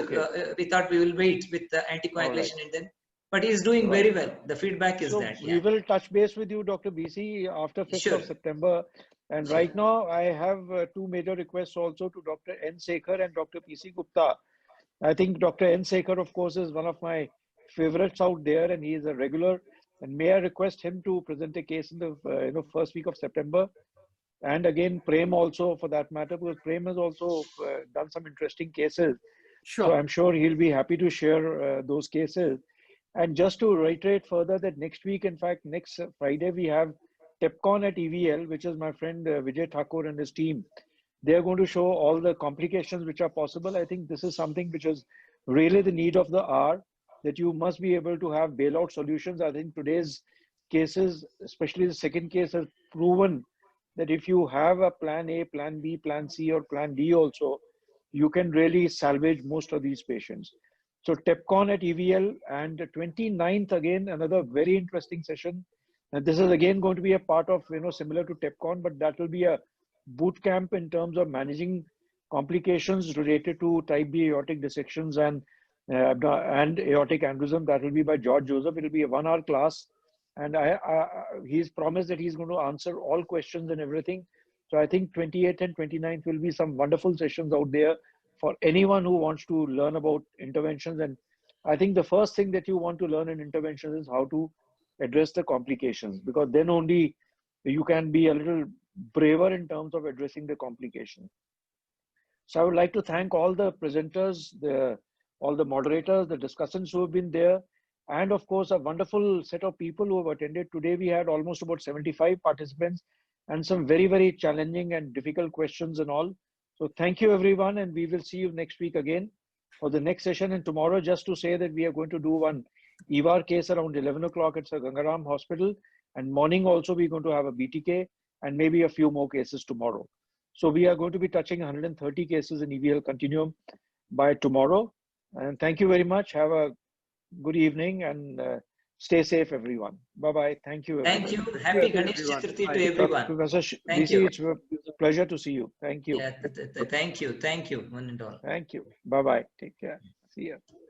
we thought we will wait with the anticoagulation and then, but he is doing very well. The feedback is that. We will touch base with you, Dr. BC, after 5th of September, And Sure. right now, I have two major requests also to Dr. N. Sekhar and Dr. P.C. Gupta. I think Dr. N. Sekhar, of course, is one of my favorites out there, and he is a regular. And may I request him to present a case in the first week of September? And again, Prem also, for that matter, because Prem has also done some interesting cases. Sure. So I'm sure he'll be happy to share those cases. And just to reiterate further that next week, in fact, next Friday, we have TEPCon at EVL, which is my friend Vijay Thakur and his team. They're going to show all the complications which are possible. I think this is something which is really the need of the hour, that you must be able to have bailout solutions. I think today's cases, especially the second case, has proven that if you have a plan A, plan B, plan C, or plan D also, you can really salvage most of these patients. So TEPCon at EVL, and 29th, again, another very interesting session. And this is again going to be a part of, similar to TEPCon, but that will be a boot camp in terms of managing complications related to type B aortic dissections and aortic aneurysm. That will be by George Joseph. It will be a 1 hour class. And he's promised that he's going to answer all questions and everything. So I think 28th and 29th will be some wonderful sessions out there for anyone who wants to learn about interventions. And I think the first thing that you want to learn in interventions is how to address the complications, because then only you can be a little braver in terms of addressing the complications. So I would like to thank all the presenters, all the moderators, the discussants who have been there, and of course a wonderful set of people who have attended. Today we had almost about 75 participants and some very, very challenging and difficult questions and all. So thank you everyone, and we will see you next week again for the next session. And tomorrow, just to say that we are going to do one EVAR case around 11 o'clock at Sir Gangaram Hospital, and morning also we're going to have a BTK and maybe a few more cases tomorrow. So we are going to be touching 130 cases in EVL Continuum by tomorrow. And thank you very much. Have a good evening and stay safe, everyone. Bye-bye. Thank you. Thank you. Happy Ganesh Chaturthi to everyone. Professor Thank DC, you. it's a pleasure to see you. Thank you. Yeah, thank you. Thank you, one and all. Thank you. Bye-bye. Take care. See you.